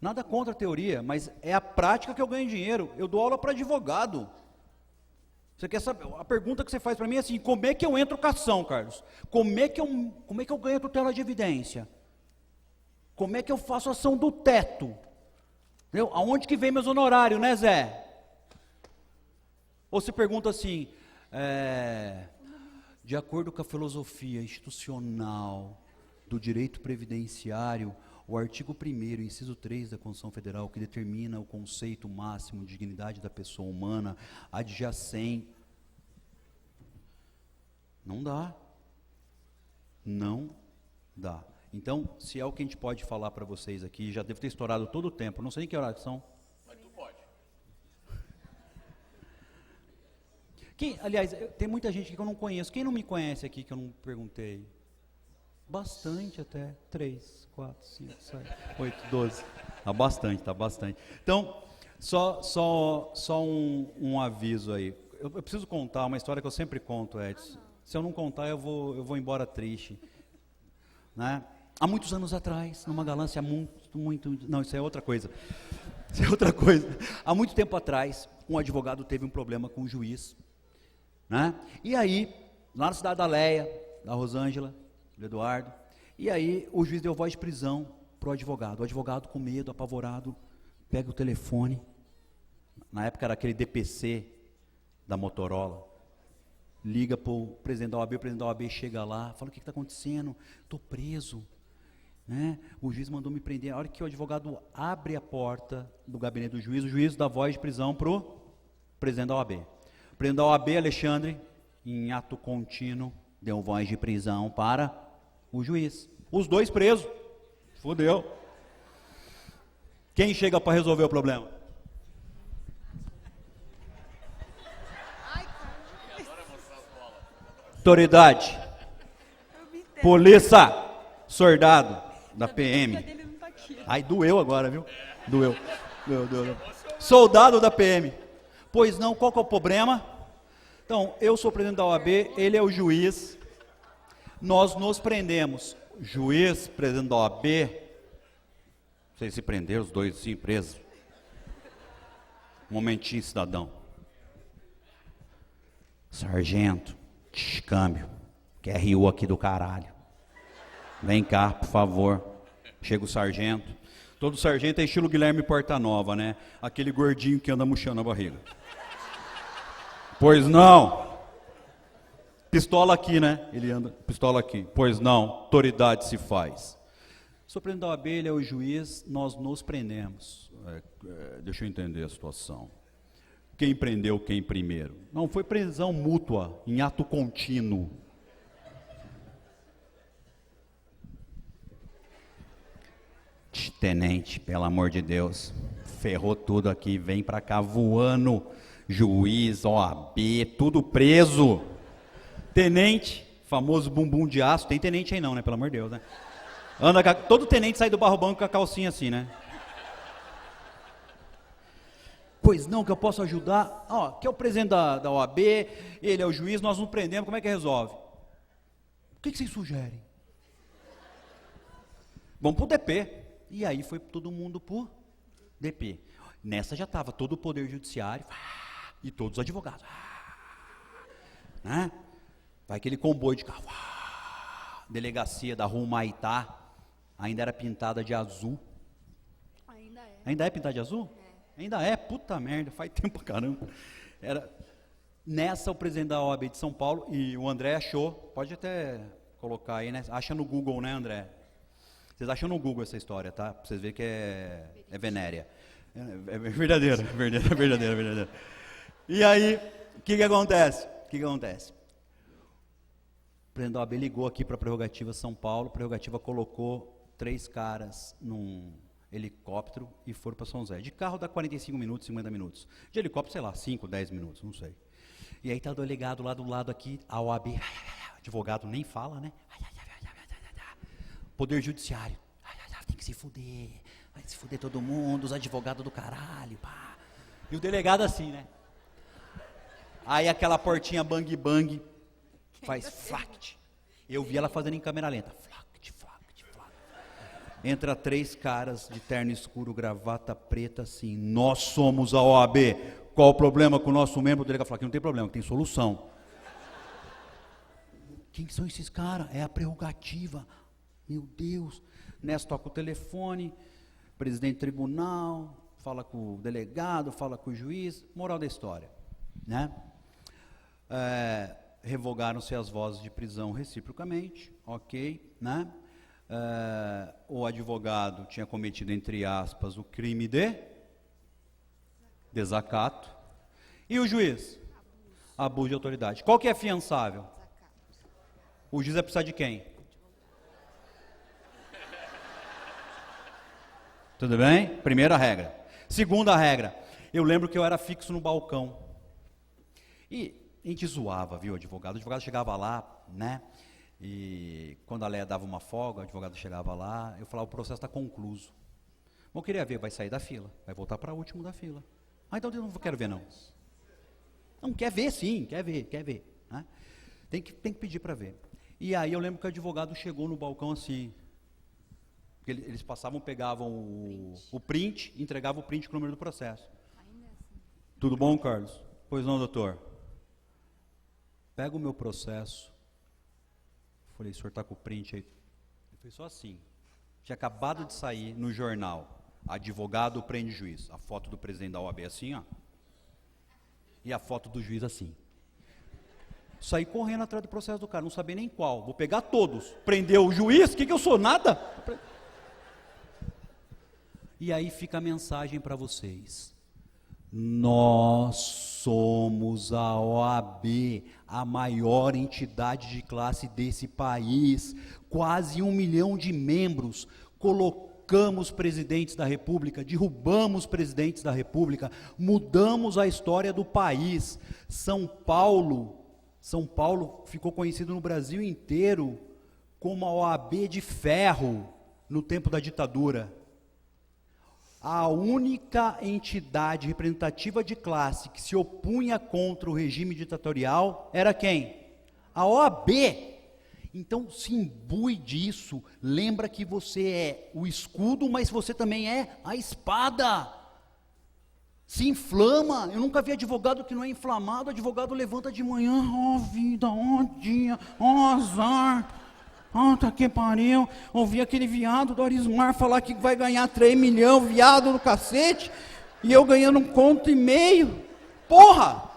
Nada contra a teoria, mas é a prática que eu ganho dinheiro. Eu dou aula para advogado. Você quer saber? A pergunta que você faz para mim é assim, como é que eu entro com a ação, Carlos? Como é que eu ganho a tutela de evidência? Como é que eu faço a ação do teto? Entendeu? Aonde que vem meus honorários, né, Zé? Ou se pergunta assim, de acordo com a filosofia institucional do direito previdenciário, o artigo 1º, inciso 3 da Constituição Federal, que determina o conceito máximo de dignidade da pessoa humana, adjacente. Não dá. Não dá. Então, se é o que a gente pode falar para vocês aqui, já deve ter estourado todo o tempo, não sei nem que horas são. Mas tu pode. Aliás, tem muita gente que eu não conheço. Quem não me conhece aqui que eu não perguntei? Bastante até. 3, 4, 5, 7, 8, 12. Tá bastante. Então, só um aviso aí. Eu preciso contar uma história que eu sempre conto, Edson. Se eu não contar, eu vou embora triste. Né? Há muitos anos atrás, numa galância muito... Não, isso é outra coisa. Há muito tempo atrás, um advogado teve um problema com o juiz. Né? E aí, lá na cidade da Leia, da Rosângela, do Eduardo, E aí o juiz deu voz de prisão pro advogado. O advogado com medo, apavorado, pega o telefone. Na época era aquele DPC da Motorola. Liga pro presidente da OAB, o presidente da OAB chega lá, fala: o que está acontecendo? Estou preso. Né? O juiz mandou me prender. A hora que o advogado abre a porta do gabinete do juiz, o juiz dá voz de prisão pro presidente da OAB. O presidente da OAB, Alexandre, em ato contínuo, deu voz de prisão para o juiz. Os dois presos. Fudeu. Quem chega para resolver o problema? Autoridade. Polícia. Soldado da PM. Ai, doeu agora, viu? Doeu. Doeu. Soldado da PM. Pois não, qual que é o problema? Então, eu sou o presidente da OAB, ele é o juiz. Nós nos prendemos. Juiz, presidente da OAB. Vocês se prenderam, os dois sim, presos. Um momentinho, cidadão. Sargento, câmbio. QRU aqui do caralho. Vem cá, por favor. Chega o sargento. Todo sargento é estilo Guilherme Portanova, né? Aquele gordinho que anda murchando a barriga. Pois não. Pistola aqui, né? Ele anda, pistola aqui. Pois não, autoridade se faz. Sou presidente da OAB, ele é o juiz, nós nos prendemos. Deixa eu entender a situação. Quem prendeu quem primeiro? Não, foi prisão mútua, em ato contínuo. Tenente, pelo amor de Deus, ferrou tudo aqui, vem pra cá voando, juiz, OAB, tudo preso. Tenente, famoso bumbum de aço, tem tenente aí não, né, pelo amor de Deus, né? Todo tenente sai do barro banco com a calcinha assim, né? Pois não, que eu posso ajudar? Ó, que é o presidente da OAB, ele é o juiz, nós nos prendemos, como é que resolve? O que vocês sugerem? Vamos pro DP. E aí foi todo mundo por DP. Nessa já estava todo o Poder Judiciário e todos os advogados. Né? Vai aquele comboio de carro. Delegacia da Rua Humaitá ainda era pintada de azul. Ainda é. Ainda é pintada de azul? É. Ainda é, puta merda, faz tempo pra caramba. Nessa o presidente da OAB de São Paulo, e o André achou, pode até colocar aí, né? Acha no Google, né, André? Vocês acham no Google essa história, tá? Pra vocês verem que é venérea. É verdadeira. E aí, o que acontece? O presidente da OAB ligou aqui para a Prerrogativa São Paulo, a Prerrogativa colocou 3 caras num helicóptero e foram para São José. De carro dá 45 minutos, 50 minutos. De helicóptero, sei lá, 5, 10 minutos, não sei. E aí tá o delegado lá do lado aqui, a OAB, advogado nem fala, né? Poder Judiciário, tem que se fuder, vai se fuder todo mundo, os advogados do caralho, pá. E o delegado assim, né? Aí aquela portinha bang bang, faz flact. Eu vi ela fazendo em câmera lenta, flact. Entra 3 caras de terno escuro, gravata preta, assim, nós somos a OAB, qual o problema com o nosso membro? O delegado fala que não tem problema, que tem solução. Quem são esses caras? É a prerrogativa. Meu Deus, Nessa toca o telefone, presidente do tribunal, fala com o delegado, fala com o juiz, moral da história, né? Revogaram-se as vozes de prisão reciprocamente, ok, né? O advogado tinha cometido, entre aspas, o crime de desacato, e o juiz? Abuso de autoridade. Qual que é afiançável? O juiz vai precisar de quem? Tudo bem? Primeira regra. Segunda regra, eu lembro que eu era fixo no balcão. E a gente zoava, viu, o advogado chegava lá, né? E quando a Léa dava uma folga, o advogado chegava lá, eu falava, o processo está concluso. Bom, eu queria ver, vai sair da fila, vai voltar para o último da fila. Ah, então eu não quero ver, não. Não, quer ver sim, quer ver. Né? Tem que pedir para ver. E aí eu lembro que o advogado chegou no balcão assim, eles passavam, pegavam o print, entregavam o print com o número do processo. Tudo bom, Carlos? Pois não, doutor. Pega o meu processo. Falei, o senhor está com o print aí? Ele Foi só assim. Tinha acabado de sair no jornal. Advogado prende juiz. A foto do presidente da OAB assim, ó. E a foto do juiz assim. Saí correndo atrás do processo do cara, não sabia nem qual. Vou pegar todos. Prendeu o juiz? O que eu sou? Nada? E aí fica a mensagem para vocês. Nós somos a OAB, a maior entidade de classe desse país. Quase 1 milhão de membros. Colocamos presidentes da República, derrubamos presidentes da República, mudamos a história do país. São Paulo ficou conhecido no Brasil inteiro como a OAB de ferro no tempo da ditadura. A única entidade representativa de classe que se opunha contra o regime ditatorial era quem? A OAB. Então se imbue disso, lembra que você é o escudo, mas você também é a espada. Se inflama. Eu nunca vi advogado que não é inflamado. O advogado levanta de manhã, ó vida, ó dia, ó azar. Tá que pariu. Ouvi aquele viado do Arismar falar que vai ganhar 3 milhões, viado do cacete, e eu ganhando 1,5 conto. Porra!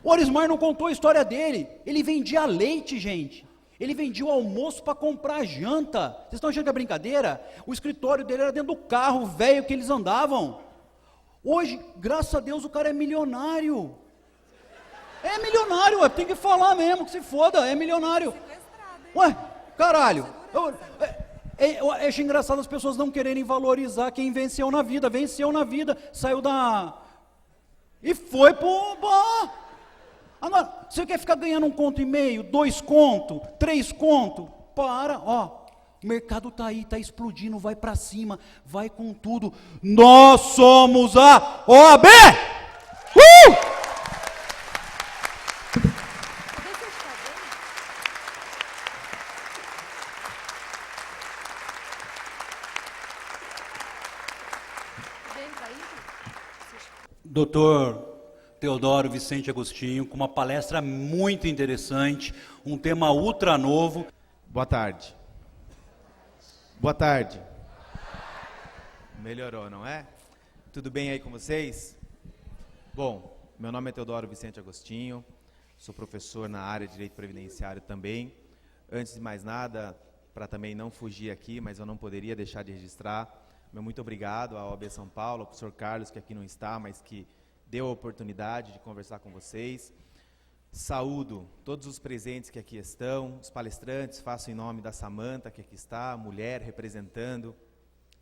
O Arismar não contou a história dele. Ele vendia leite, gente. Ele vendia o almoço para comprar janta. Vocês estão achando que é brincadeira? O escritório dele era dentro do carro velho que eles andavam. Hoje, graças a Deus, o cara é milionário. É milionário, tem que falar mesmo, que se foda, é milionário. Ué, caralho. Eu acho engraçado as pessoas não quererem valorizar quem venceu na vida. Venceu na vida, saiu da... E foi pro... Agora, você quer ficar ganhando 1,5 conto, 2 conto, 3 conto? Para, ó. O mercado está aí, está explodindo, vai para cima, vai com tudo. Nós somos a OAB! Doutor Teodoro Vicente Agostinho, com uma palestra muito interessante, um tema ultra novo. Boa tarde. Boa tarde. Melhorou, não é? Tudo bem aí com vocês? Bom, meu nome é Teodoro Vicente Agostinho, sou professor na área de Direito Previdenciário também. Antes de mais nada, para também não fugir aqui, mas eu não poderia deixar de registrar, meu muito obrigado à OAB São Paulo, ao professor Carlos, que aqui não está, mas que deu a oportunidade de conversar com vocês. Saúdo todos os presentes que aqui estão, os palestrantes, faço em nome da Samanta, que aqui está, mulher representando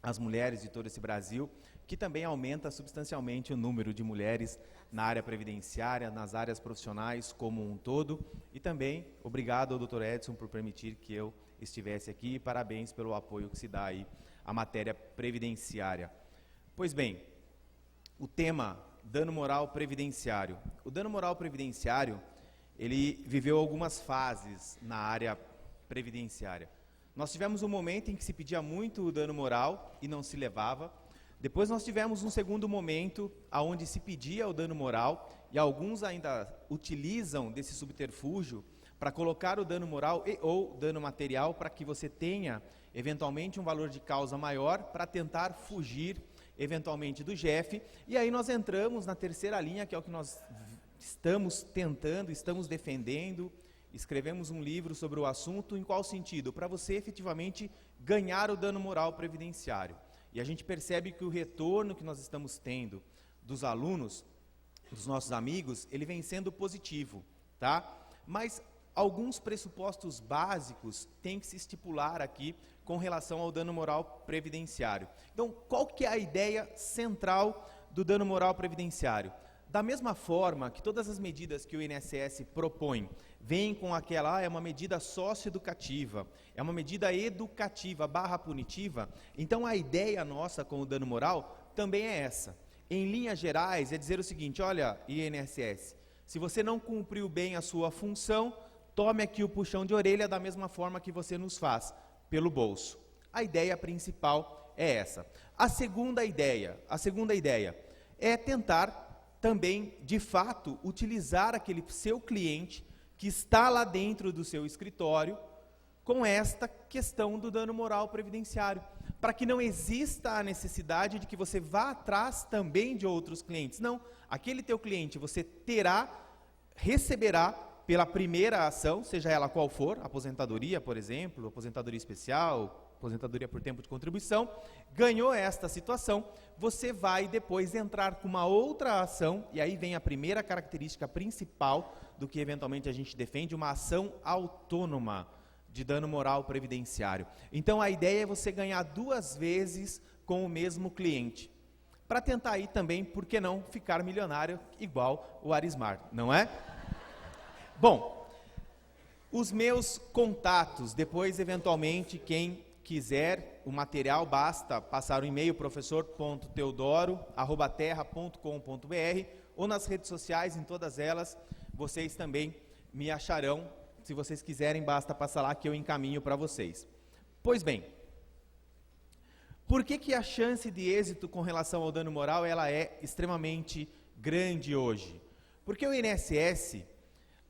as mulheres de todo esse Brasil, que também aumenta substancialmente o número de mulheres na área previdenciária, nas áreas profissionais como um todo. E também, obrigado ao Dr. Edson por permitir que eu estivesse aqui, e parabéns pelo apoio que se dá aí à matéria previdenciária. Pois bem, o tema dano moral previdenciário. O dano moral previdenciário, ele viveu algumas fases na área previdenciária. Nós tivemos um momento em que se pedia muito o dano moral e não se levava. Depois nós tivemos um segundo momento onde se pedia o dano moral e alguns ainda utilizam desse subterfúgio para colocar o dano moral e ou dano material para que você tenha eventualmente um valor de causa maior para tentar fugir eventualmente do GEF. E aí nós entramos na terceira linha, que é o que nós estamos tentando, estamos defendendo, escrevemos um livro sobre o assunto. Em qual sentido? Para você efetivamente ganhar o dano moral previdenciário. E a gente percebe que o retorno que nós estamos tendo dos alunos, dos nossos amigos, ele vem sendo positivo, tá? Mas alguns pressupostos básicos têm que se estipular aqui com relação ao dano moral previdenciário. Então, qual que é a ideia central do dano moral previdenciário? Da mesma forma que todas as medidas que o INSS propõe vêm com aquela, é uma medida socioeducativa, é uma medida educativa / punitiva, então a ideia nossa com o dano moral também é essa. Em linhas gerais, é dizer o seguinte: olha, INSS, se você não cumpriu bem a sua função, tome aqui o puxão de orelha da mesma forma que você nos faz, pelo bolso. A ideia principal é essa. A segunda ideia é tentar também, de fato, utilizar aquele seu cliente que está lá dentro do seu escritório com esta questão do dano moral previdenciário, para que não exista a necessidade de que você vá atrás também de outros clientes. Não, aquele teu cliente você receberá pela primeira ação, seja ela qual for, aposentadoria, por exemplo, aposentadoria especial, aposentadoria por tempo de contribuição, ganhou esta situação, você vai depois entrar com uma outra ação, e aí vem a primeira característica principal do que eventualmente a gente defende, uma ação autônoma de dano moral previdenciário. Então a ideia é você ganhar 2 vezes com o mesmo cliente, para tentar aí também, por que não, ficar milionário igual o Arismar, não é? Bom, os meus contatos, depois eventualmente quem quiser o material, basta passar o e-mail professor.teodoro@terra.com.br ou nas redes sociais, em todas elas, vocês também me acharão. Se vocês quiserem, basta passar lá que eu encaminho para vocês. Pois bem, por que a chance de êxito com relação ao dano moral ela é extremamente grande hoje? Porque o INSS,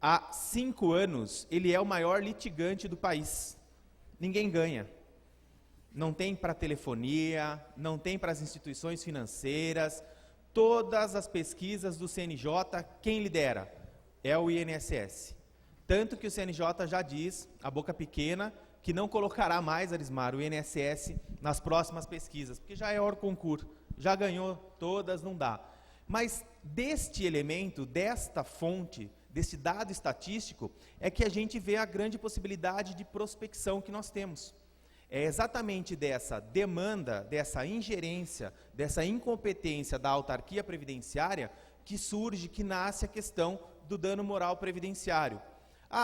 há 5 anos, ele é o maior litigante do país. Ninguém ganha. Não tem para telefonia, não tem para as instituições financeiras. Todas as pesquisas do CNJ, quem lidera? É o INSS. Tanto que o CNJ já diz, a boca pequena, que não colocará mais, Arismar, o INSS nas próximas pesquisas, porque já é hors concurso, já ganhou todas, não dá. Mas deste elemento, desta fonte, desse dado estatístico, é que a gente vê a grande possibilidade de prospecção que nós temos. É exatamente dessa demanda, dessa ingerência, dessa incompetência da autarquia previdenciária que surge, que nasce a questão do dano moral previdenciário.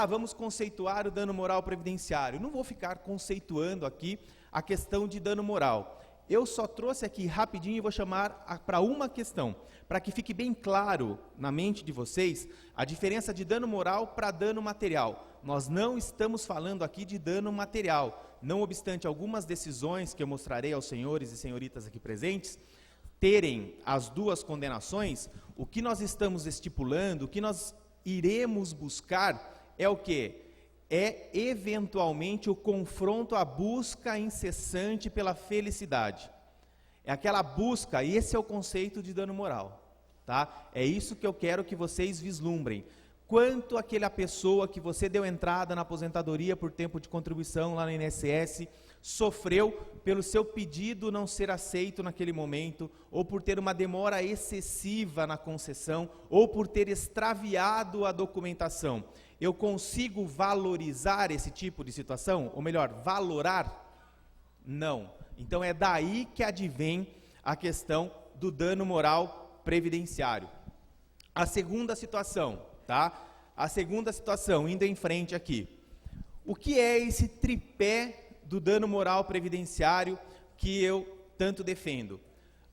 Vamos conceituar o dano moral previdenciário. Não vou ficar conceituando aqui a questão de dano moral. Eu só trouxe aqui rapidinho e vou chamar para uma questão, para que fique bem claro na mente de vocês a diferença de dano moral para dano material. Nós não estamos falando aqui de dano material. Não obstante algumas decisões que eu mostrarei aos senhores e senhoritas aqui presentes, terem as 2 condenações, o que nós estamos estipulando, o que nós iremos buscar é o quê? É eventualmente o confronto, a busca incessante pela felicidade. É aquela busca, e esse é o conceito de dano moral, tá? É isso que eu quero que vocês vislumbrem. Quanto aquela pessoa que você deu entrada na aposentadoria por tempo de contribuição lá no INSS sofreu pelo seu pedido não ser aceito naquele momento, ou por ter uma demora excessiva na concessão, ou por ter extraviado a documentação. Eu consigo valorizar esse tipo de situação? Ou melhor, valorar? Não. Então é daí que advém a questão do dano moral previdenciário. A segunda situação, tá? A segunda situação, indo em frente aqui. O que é esse tripé do dano moral previdenciário que eu tanto defendo?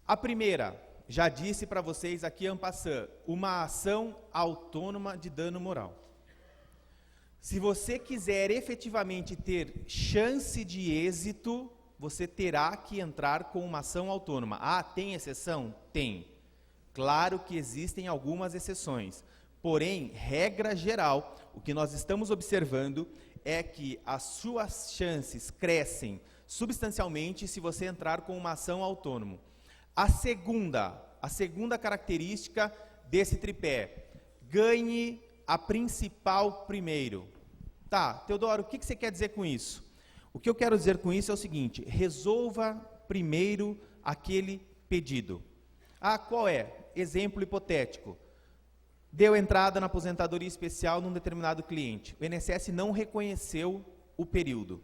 A primeira, já disse para vocês aqui en passant, uma ação autônoma de dano moral. Se você quiser efetivamente ter chance de êxito, você terá que entrar com uma ação autônoma. Tem exceção? Tem. Claro que existem algumas exceções. Porém, regra geral, o que nós estamos observando é que as suas chances crescem substancialmente se você entrar com uma ação autônoma. A segunda característica desse tripé, ganhe a principal primeiro. Tá, Teodoro, o que você quer dizer com isso? O que eu quero dizer com isso é o seguinte, resolva primeiro aquele pedido. Qual é? Exemplo hipotético. Deu entrada na aposentadoria especial num determinado cliente. O INSS não reconheceu o período.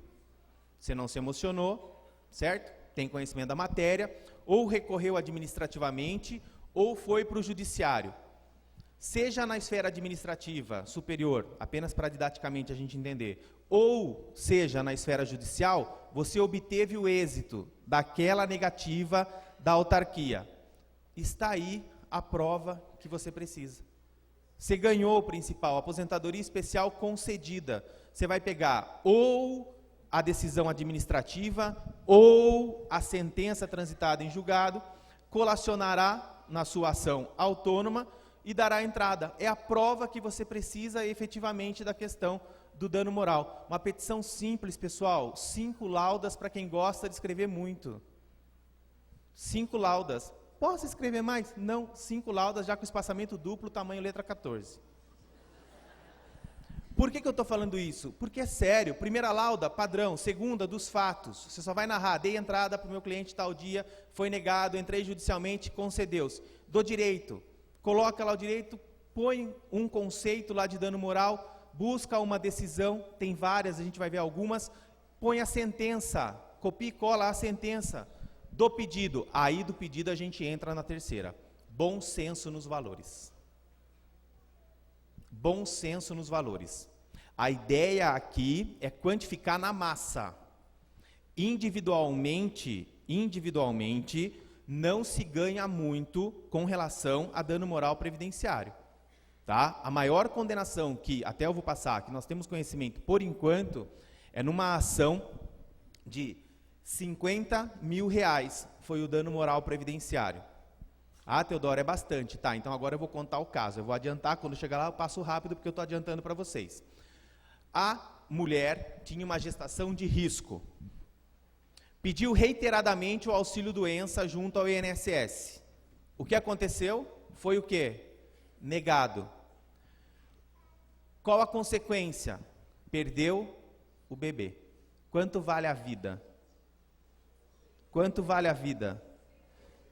Você não se emocionou, certo? Tem conhecimento da matéria, ou recorreu administrativamente, ou foi para o judiciário. Seja na esfera administrativa superior, apenas para didaticamente a gente entender, ou seja na esfera judicial, você obteve o êxito daquela negativa da autarquia. Está aí a prova que você precisa. Você ganhou o principal, a aposentadoria especial concedida. Você vai pegar ou a decisão administrativa ou a sentença transitada em julgado, colacionará na sua ação autônoma e dará entrada. É a prova que você precisa efetivamente da questão do dano moral. Uma petição simples, pessoal, 5 laudas para quem gosta de escrever muito. 5 laudas. Posso escrever mais? Não, 5 laudas, já com espaçamento duplo, tamanho letra 14. Por que eu estou falando isso? Porque é sério. Primeira lauda, padrão. Segunda, dos fatos. Você só vai narrar, dei entrada para o meu cliente tal dia, foi negado, entrei judicialmente, concedeu-se. Do direito, coloca lá o direito, põe um conceito lá de dano moral, busca uma decisão, tem várias, a gente vai ver algumas, põe a sentença, copia e cola a sentença do pedido. Aí do pedido a gente entra na terceira. Bom senso nos valores. Bom senso nos valores. A ideia aqui é quantificar na massa. Individualmente, não se ganha muito com relação a dano moral previdenciário. Tá? A maior condenação que, até eu vou passar, que nós temos conhecimento por enquanto, é numa ação de R$50 mil, foi o dano moral previdenciário. Ah, Teodoro, é bastante. Tá, então agora eu vou contar o caso. Eu vou adiantar, quando chegar lá eu passo rápido, porque eu estou adiantando para vocês. A mulher tinha uma gestação de risco. Pediu reiteradamente o auxílio-doença junto ao INSS. O que aconteceu? Foi o quê? Negado. Qual a consequência? Perdeu o bebê. Quanto vale a vida? Quanto vale a vida?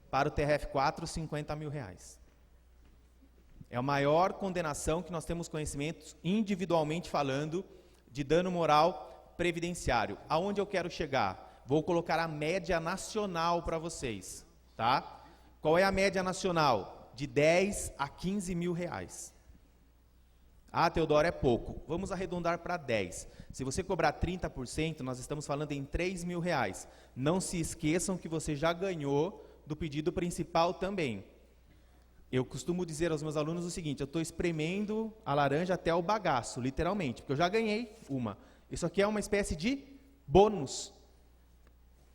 Para o TRF4, R$50 mil. É a maior condenação que nós temos conhecimentos, individualmente falando, de dano moral previdenciário. Aonde eu quero chegar? Vou colocar a média nacional para vocês. Tá? Qual é a média nacional? De 10 a 15 mil reais. Ah, Teodoro, é pouco. Vamos arredondar para 10. Se você cobrar 30%, nós estamos falando em 3 mil reais. Não se esqueçam que você já ganhou do pedido principal também. Eu costumo dizer aos meus alunos o seguinte: eu estou espremendo a laranja até o bagaço, literalmente, porque eu já ganhei uma. Isso aqui é uma espécie de bônus.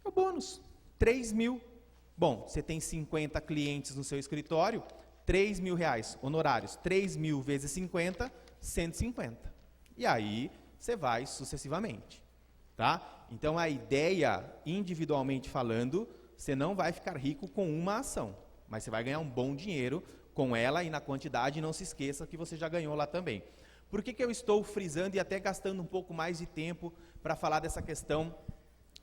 É o bônus. 3 mil. Bom, você tem 50 clientes no seu escritório, 3 mil reais, honorários. 3 mil vezes 50, 150. E aí, você vai sucessivamente. Tá? Então, a ideia, individualmente falando, você não vai ficar rico com uma ação, mas você vai ganhar um bom dinheiro com ela e na quantidade, não se esqueça que você já ganhou lá também. Por que eu estou frisando e até gastando um pouco mais de tempo para falar dessa questão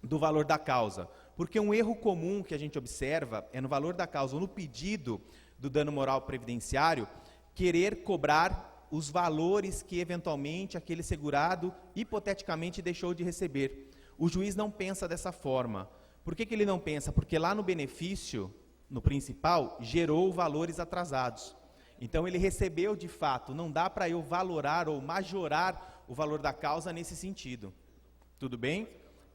do valor da causa? Porque um erro comum que a gente observa é no valor da causa, ou no pedido do dano moral previdenciário, querer cobrar os valores que eventualmente aquele segurado hipoteticamente deixou de receber. O juiz não pensa dessa forma. Por que ele não pensa? Porque lá no benefício, no principal, gerou valores atrasados. Então ele recebeu de fato, não dá para eu valorar ou majorar o valor da causa nesse sentido. Tudo bem?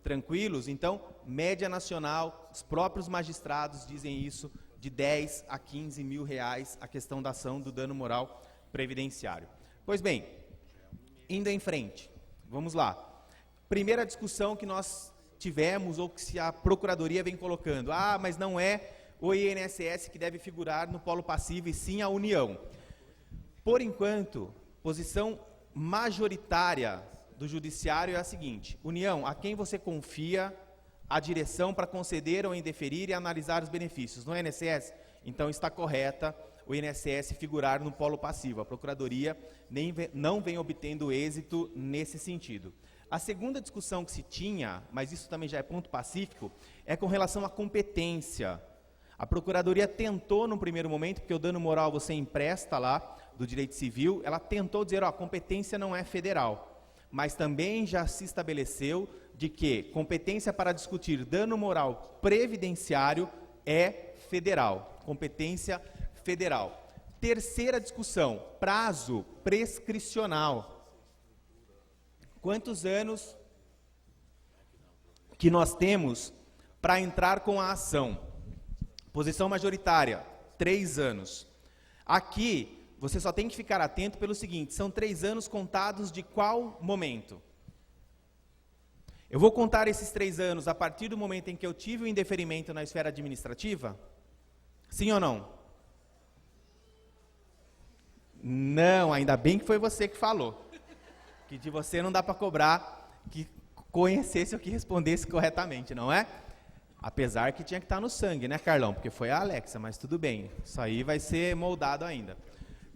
Tranquilos? Então, média nacional, os próprios magistrados dizem isso, de 10 a 15 mil reais a questão da ação do dano moral previdenciário. Pois bem, indo em frente, vamos lá. Primeira discussão que nós tivemos, ou que a Procuradoria vem colocando: ah, mas não é o INSS que deve figurar no polo passivo, e sim a União. Por enquanto, posição majoritária do Judiciário é a seguinte: União, a quem você confia a direção para conceder ou indeferir e analisar os benefícios? No INSS? Então está correta o INSS figurar no polo passivo. A Procuradoria não vem obtendo êxito nesse sentido. A segunda discussão que se tinha, mas isso também já é ponto pacífico, é com relação à competência. A Procuradoria tentou, num primeiro momento, porque o dano moral você empresta lá, do direito civil, ela tentou dizer, ó, a competência não é federal. Mas também já se estabeleceu de que competência para discutir dano moral previdenciário é federal. Competência federal. Terceira discussão, prazo prescricional. Quantos anos que nós temos para entrar com a ação? Posição majoritária, 3 anos. Aqui, você só tem que ficar atento pelo seguinte: são 3 anos contados de qual momento? Eu vou contar esses 3 anos a partir do momento em que eu tive o indeferimento na esfera administrativa? Sim ou não? Não, ainda bem que foi você que falou. que de você não dá para cobrar que conhecesse ou que respondesse corretamente, não é? Apesar que tinha que estar no sangue, né, Carlão? Porque foi a Alexa, mas tudo bem. Isso aí vai ser moldado ainda.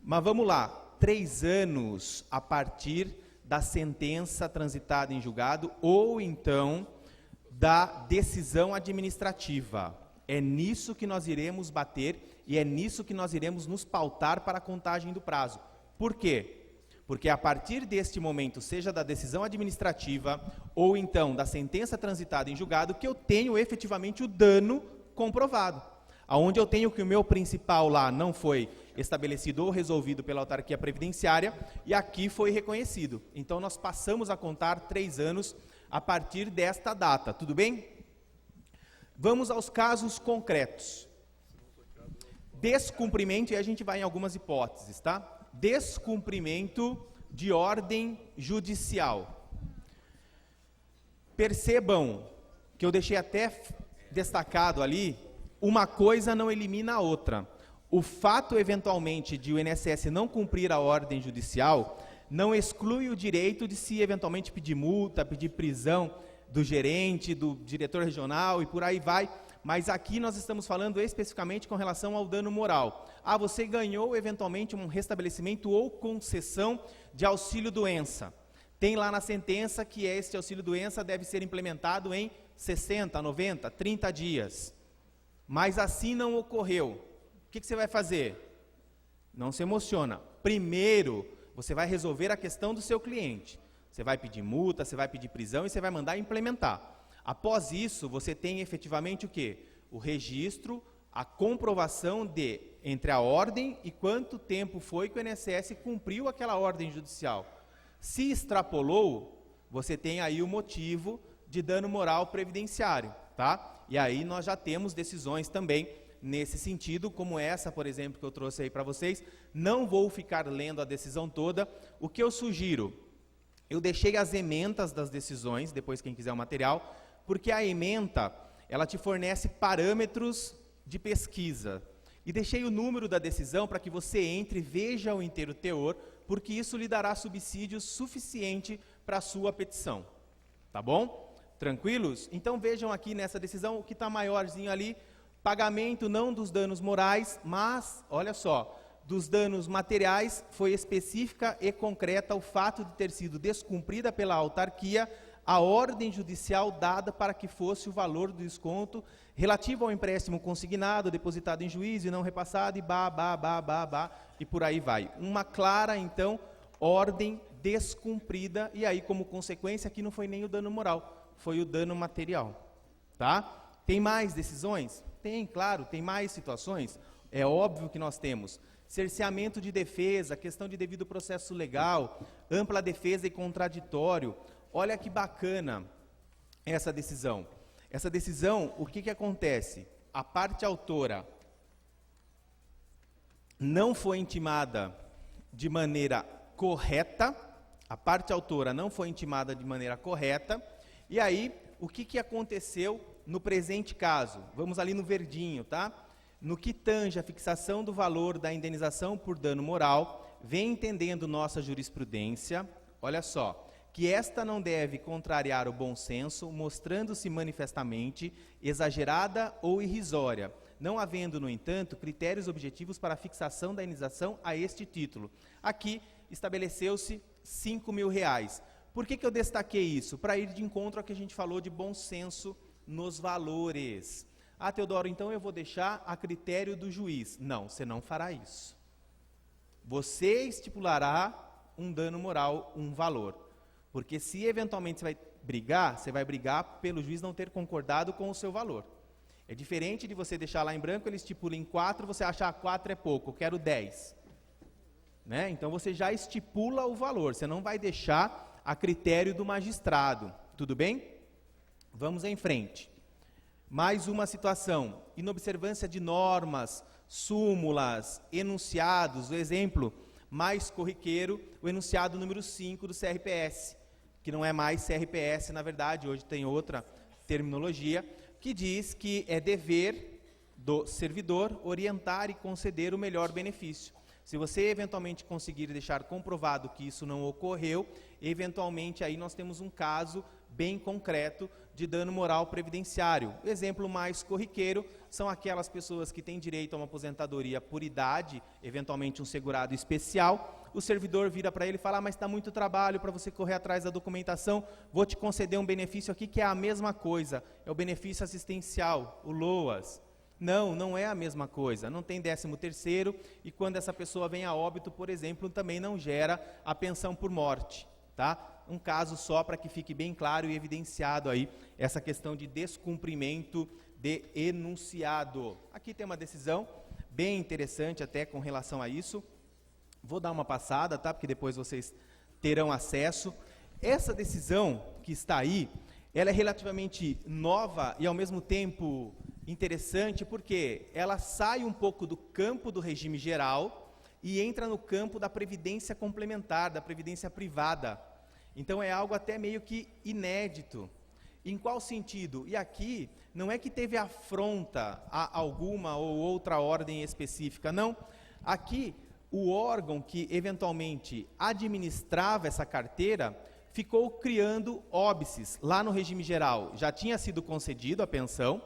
Mas vamos lá. 3 anos a partir da sentença transitada em julgado ou então da decisão administrativa. É nisso que nós iremos bater e é nisso que nós iremos nos pautar para a contagem do prazo. Por quê? Porque a partir deste momento, seja da decisão administrativa ou então da sentença transitada em julgado, que eu tenho efetivamente o dano comprovado. Aonde eu tenho que o meu principal lá não foi estabelecido ou resolvido pela autarquia previdenciária e aqui foi reconhecido. Então nós passamos a contar 3 anos a partir desta data, tudo bem? Vamos aos casos concretos. Descumprimento, e a gente vai em algumas hipóteses, tá? Descumprimento de ordem judicial. Percebam que eu deixei até destacado ali, uma coisa não elimina a outra. O fato, eventualmente, de o INSS não cumprir a ordem judicial, não exclui o direito de se eventualmente pedir multa, pedir prisão do gerente, do diretor regional e por aí vai. Mas aqui nós estamos falando especificamente com relação ao dano moral. Você ganhou eventualmente um restabelecimento ou concessão de auxílio-doença. Tem lá na sentença que este auxílio-doença deve ser implementado em 60, 90, 30 dias. Mas assim não ocorreu. O que você vai fazer? Não se emociona. Primeiro, você vai resolver a questão do seu cliente. Você vai pedir multa, você vai pedir prisão e você vai mandar implementar. Após isso, você tem efetivamente o quê? O registro, a comprovação de entre a ordem e quanto tempo foi que o INSS cumpriu aquela ordem judicial. Se extrapolou, você tem aí o motivo de dano moral previdenciário, tá? E aí nós já temos decisões também nesse sentido, como essa, por exemplo, que eu trouxe aí para vocês. Não vou ficar lendo a decisão toda. O que eu sugiro? Eu deixei as ementas das decisões, depois quem quiser o material, porque a ementa, ela te fornece parâmetros de pesquisa. E deixei o número da decisão para que você entre e veja o inteiro teor, porque isso lhe dará subsídio suficiente para a sua petição. Tá bom? Tranquilos? Então vejam aqui nessa decisão o que está maiorzinho ali, pagamento não dos danos morais, mas, olha só, dos danos materiais, foi específica e concreta o fato de ter sido descumprida pela autarquia a ordem judicial dada para que fosse o valor do desconto relativo ao empréstimo consignado, depositado em juízo e não repassado, e e por aí vai. Uma clara, então, ordem descumprida, e aí, como consequência, aqui não foi nem o dano moral, foi o dano material. Tá? Tem mais decisões? Tem, claro, tem mais situações. É óbvio que nós temos cerceamento de defesa, questão de devido processo legal, ampla defesa e contraditório. Olha que bacana essa decisão. Essa decisão, o que acontece? A parte autora não foi intimada de maneira correta, e aí, o que aconteceu no presente caso? Vamos ali no verdinho, tá? No que tange a fixação do valor da indenização por dano moral, vem entendendo nossa jurisprudência, olha só, que esta não deve contrariar o bom senso, mostrando-se manifestamente exagerada ou irrisória, não havendo, no entanto, critérios objetivos para a fixação da indenização a este título. Aqui estabeleceu-se R$5.000. Por que eu destaquei isso? Para ir de encontro ao que a gente falou de bom senso nos valores. Teodoro, então eu vou deixar a critério do juiz. Não, você não fará isso. Você estipulará um dano moral, um valor. Porque se eventualmente você vai brigar pelo juiz não ter concordado com o seu valor. É diferente de você deixar lá em branco, ele estipula em 4, você achar 4 é pouco, eu quero 10. Né? Então você já estipula o valor, você não vai deixar a critério do magistrado. Tudo bem? Vamos em frente. Mais uma situação, inobservância de normas, súmulas, enunciados, o exemplo mais corriqueiro, o enunciado número 5 do CRPS, que não é mais CRPS, na verdade, hoje tem outra terminologia, que diz que é dever do servidor orientar e conceder o melhor benefício. Se você eventualmente conseguir deixar comprovado que isso não ocorreu, eventualmente aí nós temos um caso bem concreto de dano moral previdenciário. O exemplo mais corriqueiro são aquelas pessoas que têm direito a uma aposentadoria por idade, eventualmente um segurado especial. O servidor vira para ele e fala, mas está muito trabalho para você correr atrás da documentação, vou te conceder um benefício aqui que é a mesma coisa, é o benefício assistencial, o LOAS. Não, não é a mesma coisa, não tem 13º e quando essa pessoa vem a óbito, por exemplo, também não gera a pensão por morte, tá? Um caso só para que fique bem claro e evidenciado aí essa questão de descumprimento de enunciado. Aqui tem uma decisão bem interessante até com relação a isso. Vou dar uma passada, tá? Porque depois vocês terão acesso. Essa decisão que está aí, ela é relativamente nova e ao mesmo tempo interessante porque ela sai um pouco do campo do regime geral e entra no campo da previdência complementar, da previdência privada. Então é algo até meio que inédito. Em qual sentido? E aqui não é que teve afronta a alguma ou outra ordem específica, não. Aqui o órgão que eventualmente administrava essa carteira ficou criando óbices lá no regime geral. Já tinha sido concedido a pensão.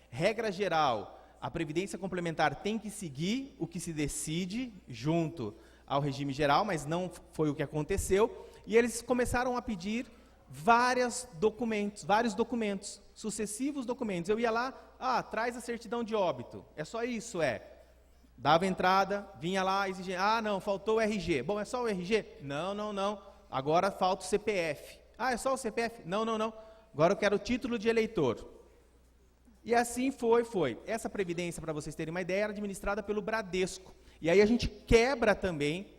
Regra geral, a previdência complementar tem que seguir o que se decide junto ao regime geral, mas não foi o que aconteceu, e eles começaram a pedir vários documentos, sucessivos documentos. Eu ia lá, traz a certidão de óbito, é só isso, dava entrada, vinha lá, exigia, não, faltou o RG, bom, é só o RG? Não, agora falta o CPF. É só o CPF? Não, agora eu quero o título de eleitor. E assim foi. Essa previdência, para vocês terem uma ideia, era administrada pelo Bradesco. E aí a gente quebra também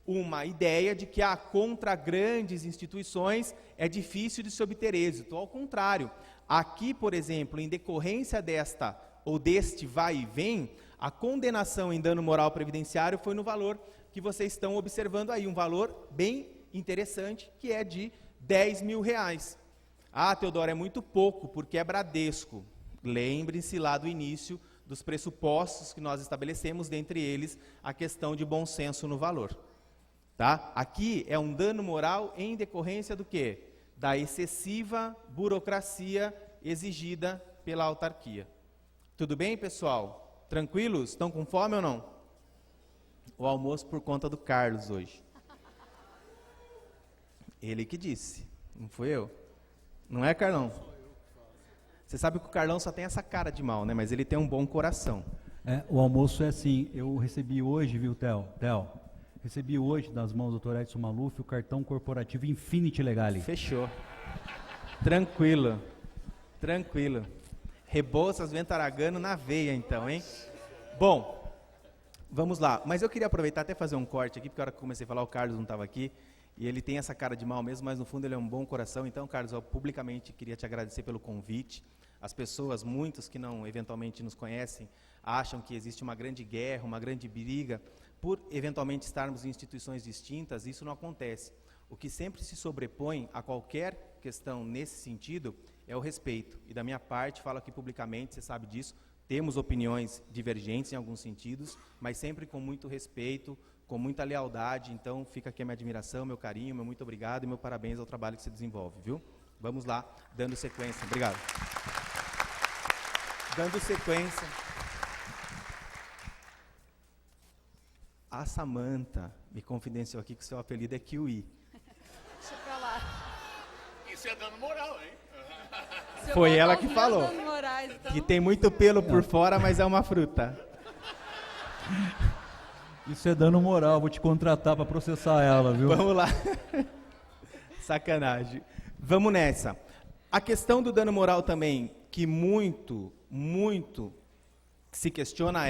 uma ideia de que contra grandes instituições é difícil de se obter êxito. Ao contrário, aqui, por exemplo, em decorrência desta ou deste vai e vem, a condenação em dano moral previdenciário foi no valor que vocês estão observando aí, um valor bem interessante, que é de R$10.000. Teodoro, é muito pouco, porque é Bradesco. Lembre-se lá do início dos pressupostos que nós estabelecemos, dentre eles a questão de bom senso no valor. Tá? Aqui é um dano moral em decorrência do quê? Da excessiva burocracia exigida pela autarquia. Tudo bem, pessoal? Tranquilos? Estão com fome ou não? O almoço por conta do Carlos hoje. Ele que disse, não fui eu. Não é, Carlão? Você sabe que o Carlão só tem essa cara de mal, né? Mas ele tem um bom coração. O almoço é assim, eu recebi hoje, viu, Theo? Recebi hoje, das mãos do Dr. Edson Maluf, o cartão corporativo Infinity Legale. Fechou. Tranquilo. Rebouças Ventaragano na veia, então, hein? Bom, vamos lá. Mas eu queria aproveitar até fazer um corte aqui, porque a hora que eu comecei a falar, o Carlos não estava aqui. E ele tem essa cara de mal mesmo, mas no fundo ele é um bom coração. Então, Carlos, eu publicamente queria te agradecer pelo convite. As pessoas, muitos que não eventualmente nos conhecem, acham que existe uma grande guerra, uma grande briga, por eventualmente estarmos em instituições distintas. Isso não acontece. O que sempre se sobrepõe a qualquer questão nesse sentido é o respeito. E da minha parte, falo aqui publicamente, você sabe disso, temos opiniões divergentes em alguns sentidos, mas sempre com muito respeito, com muita lealdade. Então fica aqui a minha admiração, meu carinho, meu muito obrigado e meu parabéns ao trabalho que você desenvolve, viu? Vamos lá, dando sequência. Obrigado. Dando sequência. A Samanta me confidenciou aqui que o seu apelido é Kiwi. Deixa pra lá. Isso é dano moral, hein? Foi ela que falou. Morais, então... Que tem muito pelo por fora, mas é uma fruta. Isso é dano moral, vou te contratar para processar ela, viu? Vamos lá. Sacanagem. Vamos nessa. A questão do dano moral também, que muito se questiona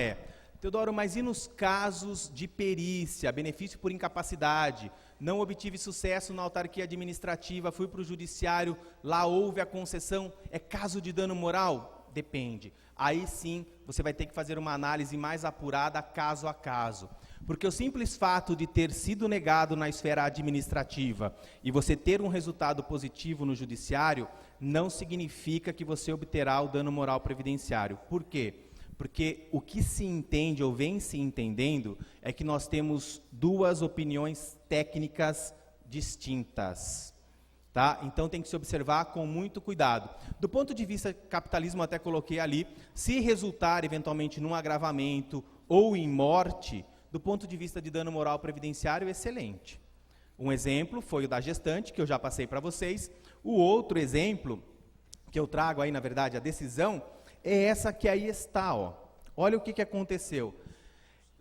Teodoro, mas e nos casos de perícia, benefício por incapacidade? Não obtive sucesso na autarquia administrativa, fui para o judiciário, lá houve a concessão, é caso de dano moral? Depende. Aí sim, você vai ter que fazer uma análise mais apurada, caso a caso. Porque o simples fato de ter sido negado na esfera administrativa e você ter um resultado positivo no judiciário, não significa que você obterá o dano moral previdenciário. Por quê? Porque o que se entende ou vem se entendendo é que nós temos duas opiniões técnicas distintas. Tá? Então tem que se observar com muito cuidado. Do ponto de vista capitalismo, até coloquei ali, se resultar eventualmente num agravamento ou em morte, do ponto de vista de dano moral previdenciário, excelente. Um exemplo foi o da gestante, que eu já passei para vocês. O outro exemplo, que eu trago aí, na verdade, a decisão, é essa que aí está. Ó. Olha o que aconteceu.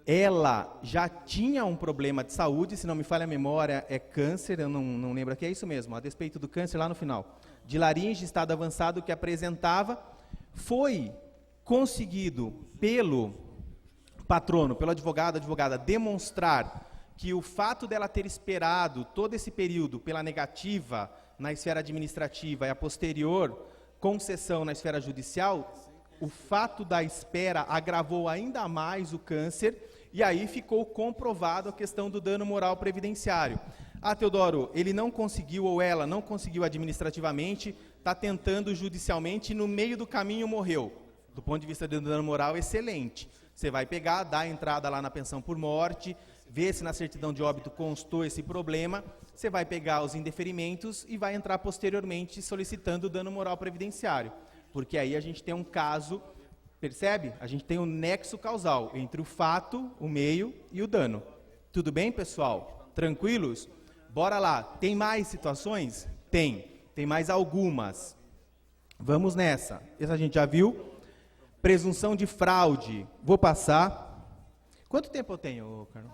Ela já tinha um problema de saúde, se não me falha a memória, é câncer, eu não lembro aqui, é isso mesmo, a despeito do câncer lá no final, de laringe, estado avançado que apresentava, foi conseguido pelo patrono, pelo advogada, demonstrar que o fato dela ter esperado todo esse período pela negativa na esfera administrativa e a posterior concessão na esfera judicial, o fato da espera agravou ainda mais o câncer, e aí ficou comprovado a questão do dano moral previdenciário. Ah, Teodoro, ele não conseguiu, ou ela não conseguiu administrativamente, está tentando judicialmente e no meio do caminho morreu. Do ponto de vista do dano moral, excelente. Você vai pegar, dar a entrada lá na pensão por morte, ver se na certidão de óbito constou esse problema, você vai pegar os indeferimentos e vai entrar posteriormente solicitando o dano moral previdenciário. Porque aí a gente tem um caso, percebe? A gente tem um nexo causal entre o fato, o meio e o dano. Tudo bem, pessoal? Tranquilos? Bora lá. Tem mais situações? Tem mais algumas. Vamos nessa. Essa a gente já viu. Presunção de fraude. Vou passar. Quanto tempo eu tenho, Carlos?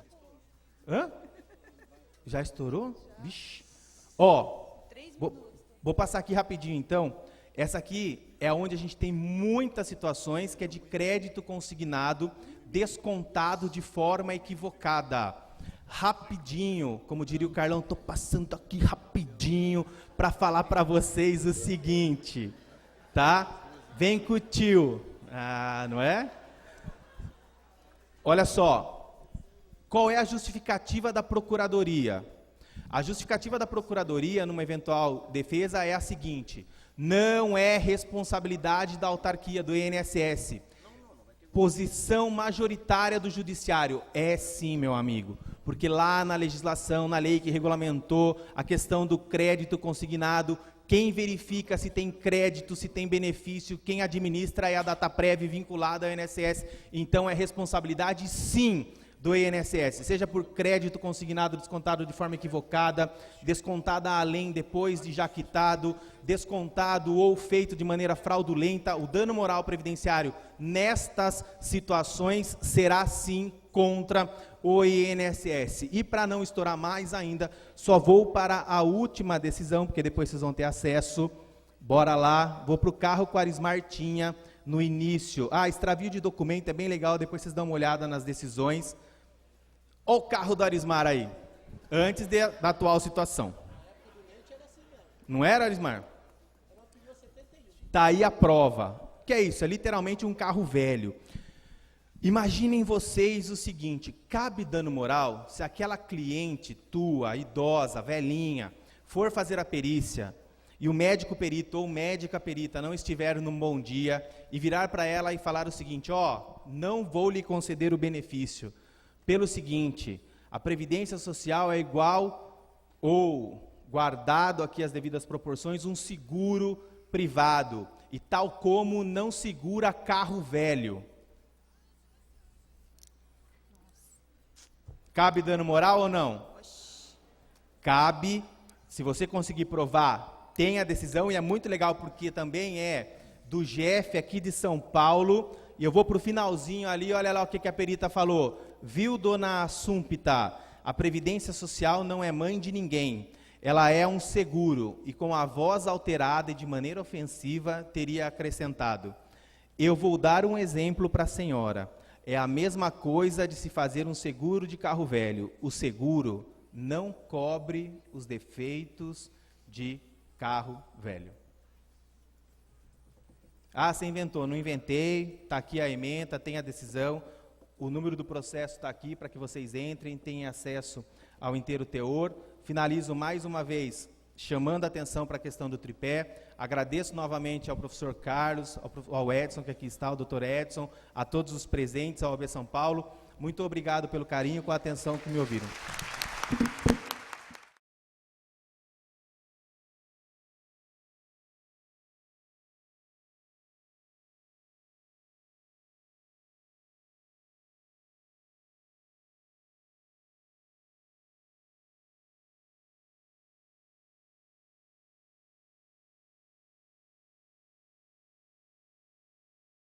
Hã? Já estourou? Vixe. Ó, vou passar aqui rapidinho, então. Essa aqui é onde a gente tem muitas situações que é de crédito consignado descontado de forma equivocada. Rapidinho, como diria o Carlão, estou passando aqui rapidinho para falar para vocês o seguinte, tá? Vem com o tio. Ah, não é? Olha só, qual é a justificativa da procuradoria? A justificativa da procuradoria numa eventual defesa é a seguinte: não é responsabilidade da autarquia do INSS. Posição majoritária do judiciário. É sim, meu amigo. Porque lá na legislação, na lei que regulamentou a questão do crédito consignado, quem verifica se tem crédito, se tem benefício, quem administra é a Dataprev vinculada ao INSS. Então é responsabilidade sim do INSS, seja por crédito consignado descontado de forma equivocada, descontada além depois de já quitado, descontado ou feito de maneira fraudulenta, o dano moral previdenciário nestas situações será sim contra o INSS. E para não estourar mais ainda, só vou para a última decisão, porque depois vocês vão ter acesso. Bora lá, vou para o carro que o Arismar tinha no início. Ah, extravio de documento é bem legal, depois vocês dão uma olhada nas decisões. Olha o carro do Arismar aí, antes da atual situação. Não era, Arismar? Está aí a prova. Que é isso? É literalmente um carro velho. Imaginem vocês o seguinte: cabe dano moral se aquela cliente tua, idosa, velhinha, for fazer a perícia e o médico perito ou médica perita não estiver num bom dia e virar para ela e falar o seguinte: ó, não vou lhe conceder o benefício. Pelo seguinte, a Previdência Social é igual, ou guardado aqui as devidas proporções, um seguro privado, e tal como não segura carro velho. Cabe dano moral ou não? Cabe, se você conseguir provar, tem a decisão, e é muito legal porque também é do GF aqui de São Paulo, e eu vou para o finalzinho ali, olha lá o que a perita falou. Viu, dona Assumpta, a Previdência Social não é mãe de ninguém, ela é um seguro, e com a voz alterada e de maneira ofensiva, teria acrescentado: eu vou dar um exemplo para a senhora, é a mesma coisa de se fazer um seguro de carro velho, o seguro não cobre os defeitos de carro velho. Ah, você inventou, não inventei, está aqui a ementa, tem a decisão, o número do processo está aqui para que vocês entrem, tenham acesso ao inteiro teor. Finalizo mais uma vez chamando a atenção para a questão do tripé. Agradeço novamente ao professor Carlos, ao Edson, que aqui está, ao doutor Edson, a todos os presentes, ao OAB São Paulo. Muito obrigado pelo carinho e com a atenção que me ouviram.